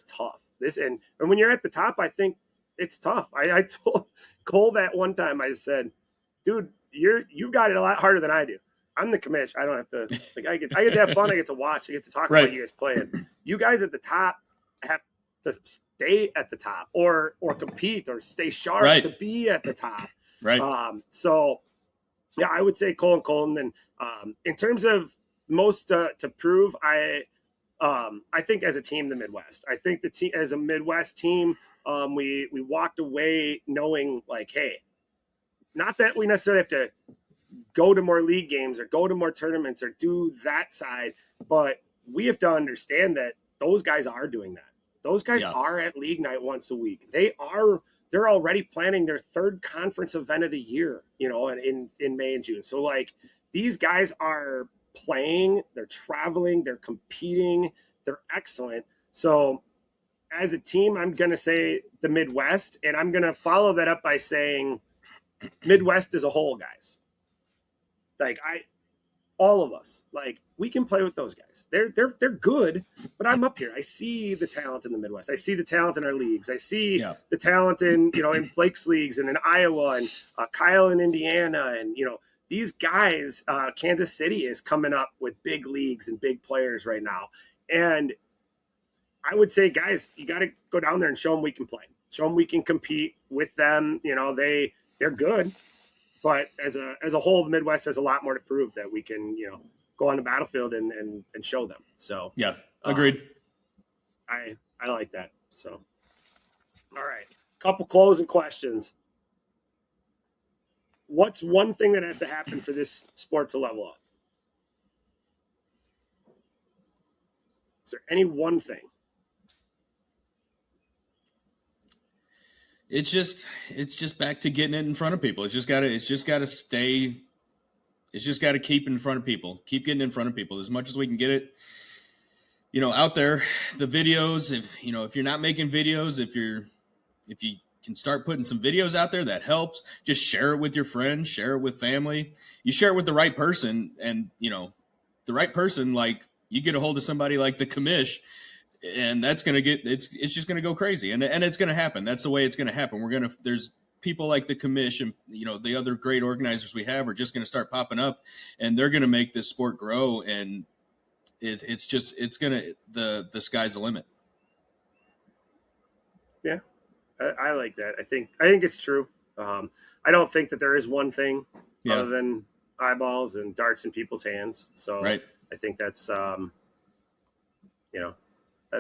tough. And when you're at the top, I think it's tough. I told Cole that one time. I said, dude, you got it a lot harder than I do. I'm the commish. I don't have to, like, I get to have fun. I get to watch. I get to talk about you guys playing. You guys at the top have to stay at the top or compete or stay sharp to be at the top. So yeah, I would say Cole and Colton. And in terms of most to prove, I think as a team, the Midwest. I think the team as a Midwest team, we walked away knowing like, hey, not that we necessarily have to go to more league games or go to more tournaments or do that side, but we have to understand that those guys are doing that. Those guys are at league night once a week. They're already planning their third conference event of the year, in May and June. So like these guys are playing, they're traveling, they're competing, they're excellent. So as a team, I'm going to say the Midwest, and I'm going to follow that up by saying Midwest as a whole, guys. Like all of us, like we can play with those guys. They're good, but I'm up here. I see the talent in the Midwest. I see the talent in our leagues. I see the talent in in Blake's leagues and in Iowa and Kyle in Indiana and these guys. Kansas City is coming up with big leagues and big players right now, and I would say, guys, you got to go down there and show them we can play. Show them we can compete with them. They're good. But as a whole, the Midwest has a lot more to prove that we can, go on the battlefield and show them. So yeah, agreed. I like that. So, all right, couple closing questions. What's one thing that has to happen for this sport to level up? Is there any one thing? It's just back to getting it in front of people. It's just gotta keep in front of people. Keep getting in front of people as much as we can get it. Out there, the videos. If you're not making videos, if you can start putting some videos out there, that helps. Just share it with your friends, share it with family. You share it with the right person, and the right person, like you get a hold of somebody like the commish. And that's going to it's just going to go crazy. And it's going to happen. That's the way it's going to happen. There's people like the commission, the other great organizers we have are just going to start popping up, and they're going to make this sport grow. And it's going to, the sky's the limit. Yeah, I like that. I think it's true. I don't think that there is one thing other than eyeballs and darts in people's hands. So right. I think that's,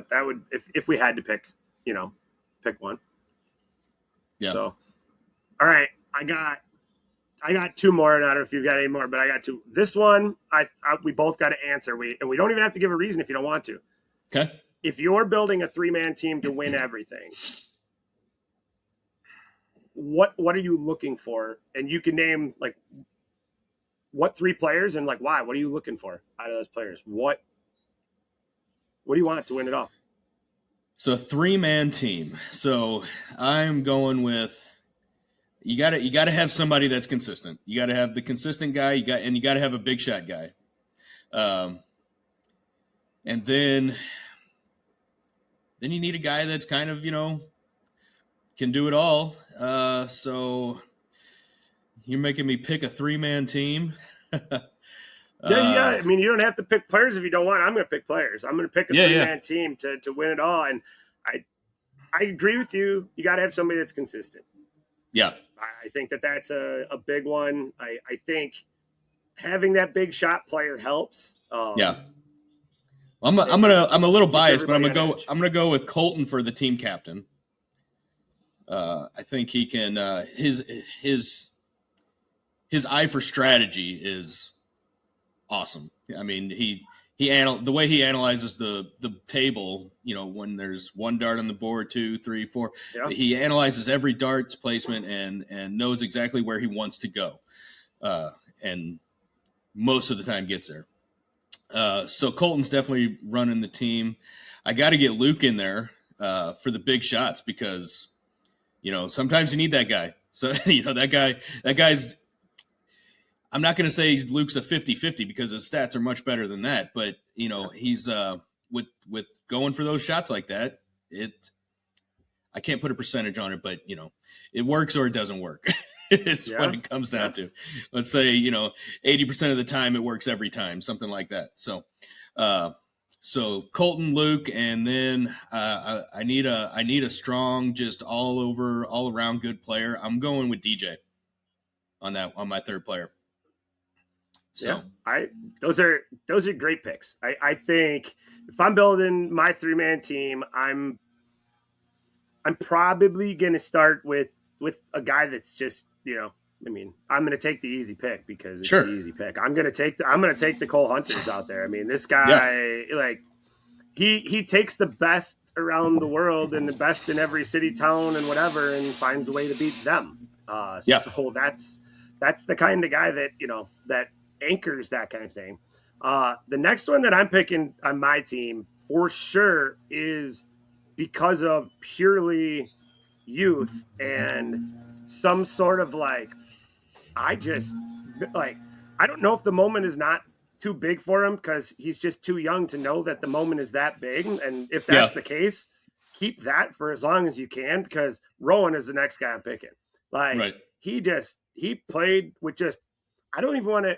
that would, if we had to pick one. Yeah. So, all right, I got two more. And I don't know if you've got any more, but I got two. This one, we both got to answer. We don't even have to give a reason if you don't want to. Okay. If you're building a 3-man team to win everything, what are you looking for? And you can name like what 3 players and like why. What are you looking for out of those players? What do you want to win it all? So 3-man team. So I'm going with you got to have somebody that's consistent. You got to have the consistent guy. You got to have a big shot guy. And then you need a guy that's kind of can do it all. So you're making me pick a 3-man team. Yeah. I mean, you don't have to pick players if you don't want. I'm going to pick players. I'm going to pick a 3-man team to win it all. And I agree with you. You got to have somebody that's consistent. Yeah. I think that's a big one. I think having that big shot player helps. Yeah. I'm a little biased, but I'm gonna go with Colton for the team captain. I think he can. His eye for strategy is awesome. I mean, the way he analyzes the table, when there's one dart on the board, 2, 3, 4, he analyzes every dart's placement and knows exactly where he wants to go, and most of the time gets there. So Colton's definitely running the team. I got to get Luke in there for the big shots because sometimes you need that guy. So that guy's. I'm not going to say Luke's a 50-50 because his stats are much better than that. But, he's with going for those shots like that, I can't put a percentage on it, but, it works or it doesn't work. It's what it comes down to. Let's say, 80% of the time it works every time, something like that. So Colton, Luke, and then I need a strong, just all around good player. I'm going with DJ on my third player. So those are great picks. I think if I'm building my 3-man team, I'm probably going to start with a guy that's just, I mean, I'm going to take the easy pick because it's Sure. the easy pick. I'm going to take the Cole Hunters out there. I mean, this guy, like, he takes the best around the world and the best in every city, town, and whatever, and finds a way to beat them. So that's the kind of guy that, you know, that anchors that kind of thing. The next one that I'm picking on my team for sure is because of purely youth and some sort of like, I just like, I don't know if the moment is not too big for him because he's just too young to know that the moment is that big. And if that's the case, keep that for as long as you can, because Rowan is the next guy I'm picking. Like, he played with just, I don't even want to,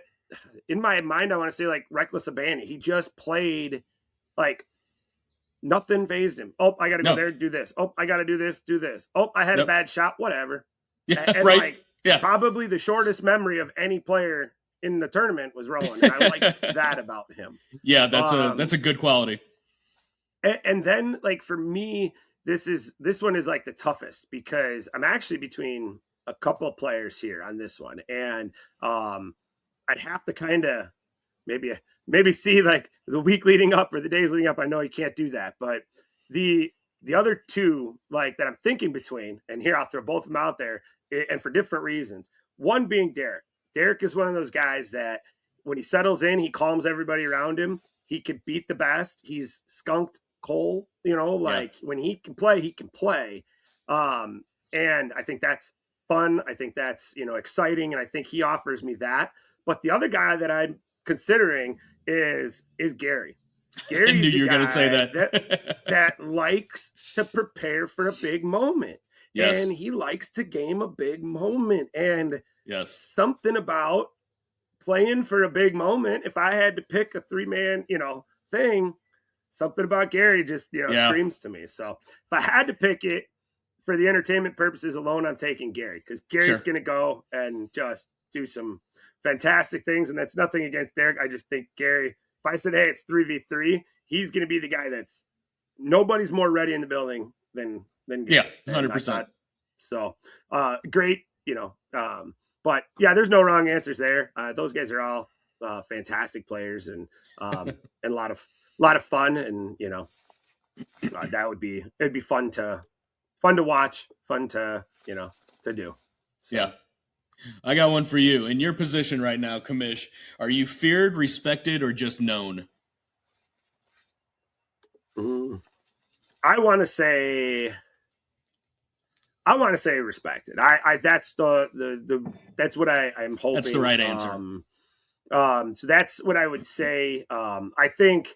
in my mind, I want to say like reckless abandon. He just played like nothing phased him. Oh, I got to go there, do this. Oh, I got to do this, do this. Oh, I had a bad shot, whatever. And like, probably the shortest memory of any player in the tournament was Rowan. And I like that about him. Yeah, that's a good quality. And then, like, for me, this one is like the toughest because I'm actually between a couple of players here on this one. And I'd have to kind of maybe see like the week leading up or the days leading up. I know you can't do that, but the other two, like, that I'm thinking between, and here I'll throw both of them out there, and for different reasons. One being Derek. Derek is one of those guys that when he settles in, he calms everybody around him. He can beat the best. He's skunked Cole, you know, like when he can play, he can play. And I think that's fun. I think that's, you know, exciting. And I think he offers me that. But the other guy that I'm considering is Gary. Gary's I knew you were going to say that. that likes to prepare for a big moment. Yes. And he likes to game a big moment. And something about playing for a big moment, if I had to pick a 3-man, you know, thing, something about Gary just, you know, screams to me. So if I had to pick it for the entertainment purposes alone, I'm taking Gary, because Gary's going to go and just do some fantastic things. And that's nothing against Derek. I just think Gary, if I said, hey, it's 3v3, he's going to be the guy that's nobody's more ready in the building than Gary. Yeah, 100%. So great, you know, but yeah, there's no wrong answers there. Those guys are all fantastic players, and a lot of fun, and you know, it'd be fun to watch, fun to, you know, to do. So. Yeah. I got one for you. In your position right now, Commish, are you feared, respected, or just known? I want to say respected. That's that's what I'm hoping. That's the right answer. So that's what I would say. I think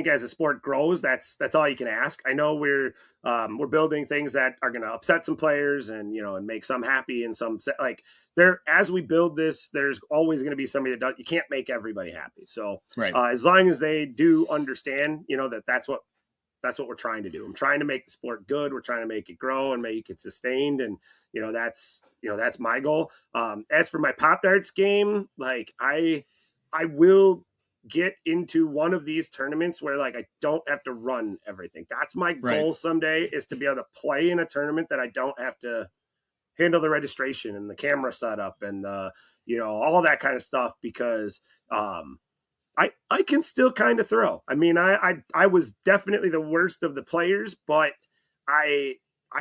as the sport grows, that's all you can ask. I know we're building things that are going to upset some players, and, you know, and make some happy, and some like as we build this, there's always going to be somebody that you can't make everybody happy. So as long as they do understand, you know, that's what we're trying to do. I'm trying to make the sport good. We're trying to make it grow and make it sustained. And, you know, that's my goal. As for my Popdarts game, like I will get into one of these tournaments where, like, I don't have to run everything. That's my goal someday, is to be able to play in a tournament that I don't have to handle the registration and the camera setup and you know, all that kind of stuff, because I can still kind of throw. I mean, I was definitely the worst of the players, but I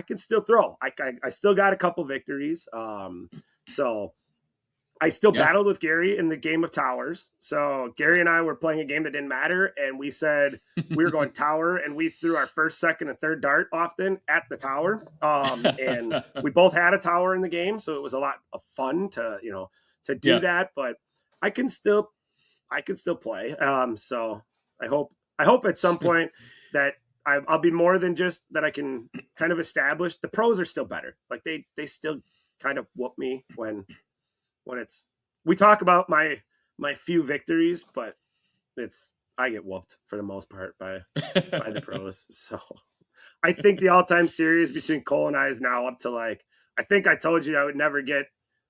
can still throw. I still got a couple victories. So I still battled with Gary in the game of towers. So Gary and I were playing a game that didn't matter, and we said we were going tower, and we threw our first, second, and third dart often at the tower. And we both had a tower in the game, so it was a lot of fun to do that. But I can still play. So I hope at some point that I'll be more than just that. I can kind of establish. The pros are still better. Like they still kind of whoop me when we talk about my few victories, but I get whooped for the most part by the pros. So I think the all-time series between Cole and I is now up to, like, I think I told you I would never get.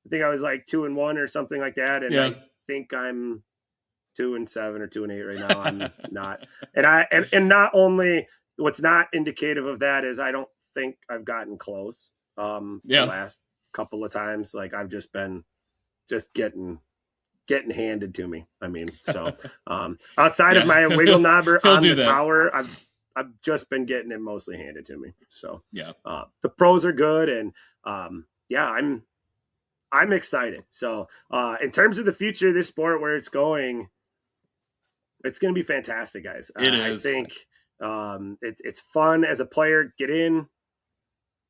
I think I was like 2-1 or something like that, and I think I'm 2-7 or 2-8 right now. I'm not, and not only what's not indicative of that is I don't think I've gotten close. The last couple of times. Like I've just been getting handed to me. I mean, so outside of my wiggle knobber on the tower, I've just been getting it mostly handed to me. So the pros are good, and I'm excited. So in terms of the future of this sport, where it's going, it's going to be fantastic, guys. It is. I think it's fun as a player. Get in,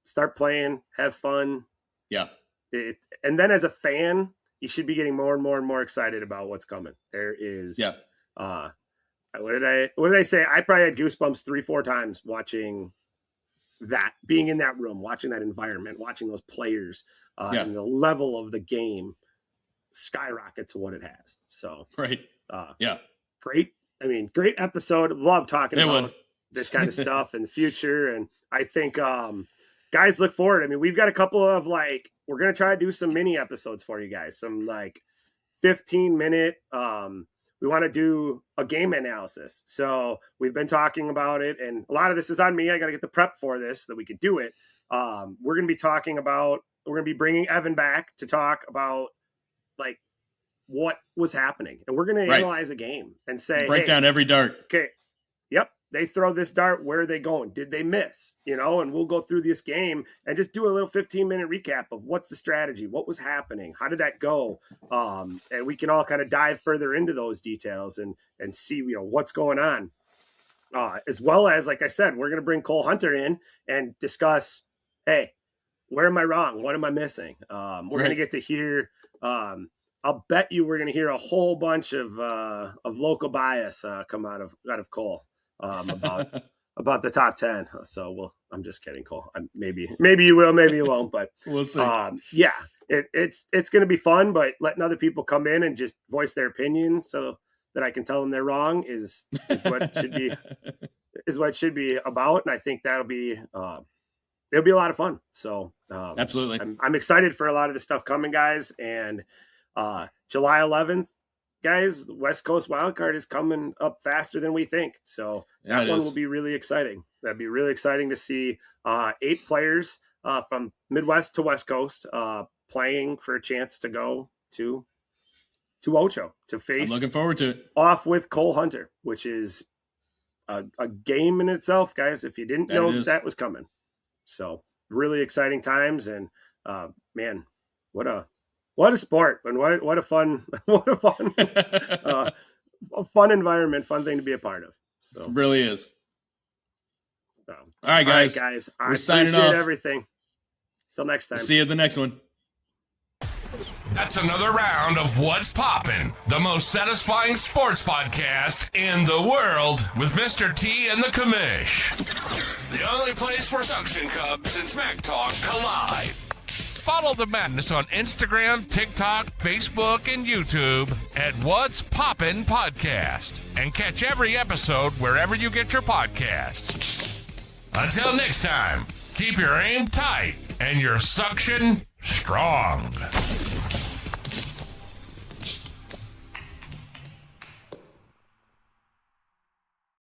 start playing, have fun. Yeah. And then as a fan, you should be getting more and more and more excited about what's coming. There is, what did I say? I probably had goosebumps 3-4 times watching that, being in that room, watching that environment, watching those players, and the level of the game skyrocket to what it has. So, great. I mean, great episode. Love talking about this kind of stuff in the future. And I think, guys, look forward. I mean, we've got a couple of we're going to try to do some mini episodes for you guys, some 15-minute, we want to do a game analysis. So we've been talking about it, and a lot of this is on me. I got to get the prep for this so that we could do it. We're going to be bringing Evan back to talk about what was happening. And we're going to analyze a game and say, break down every dart. Okay. Yep. They throw this dart. Where are they going? Did they miss? And we'll go through this game and just do a little 15-minute recap of what's the strategy, what was happening, how did that go? And we can all kind of dive further into those details and see, what's going on. As well as, like I said, we're going to bring Cole Hunter in and discuss, hey, where am I wrong? What am I missing? We're going to get to hear, I'll bet you we're going to hear a whole bunch of local bias come out of Cole. About the top 10. So I'm just kidding, Cole. Maybe you will, maybe you won't, but we'll see. It's going to be fun, but letting other people come in and just voice their opinion so that I can tell them they're wrong is what it should be about. And I think it'll be a lot of fun. So absolutely. I'm excited for a lot of the stuff coming, guys. And July 11th, guys, the West Coast Wildcard is coming up faster than we think. So that one will be really exciting. That'd be really exciting to see 8 players from Midwest to West Coast playing for a chance to go to Ocho to face. I'm looking forward to it. Off with Cole Hunter, which is a game in itself, guys. If you didn't know that was coming. So really exciting times. And man, what a sport, and what a fun a fun environment, fun thing to be a part of. So, it really is. So, all right, guys. We're signing off. Everything. Till next time. See you at the next one. That's another round of What's Poppin', the most satisfying sports podcast in the world with Mr. T and the Commish. The only place where suction cups and smack talk collide. Follow the madness on Instagram, TikTok, Facebook, and YouTube at What's Poppin' Podcast. And catch every episode wherever you get your podcasts. Until next time, keep your aim tight and your suction strong.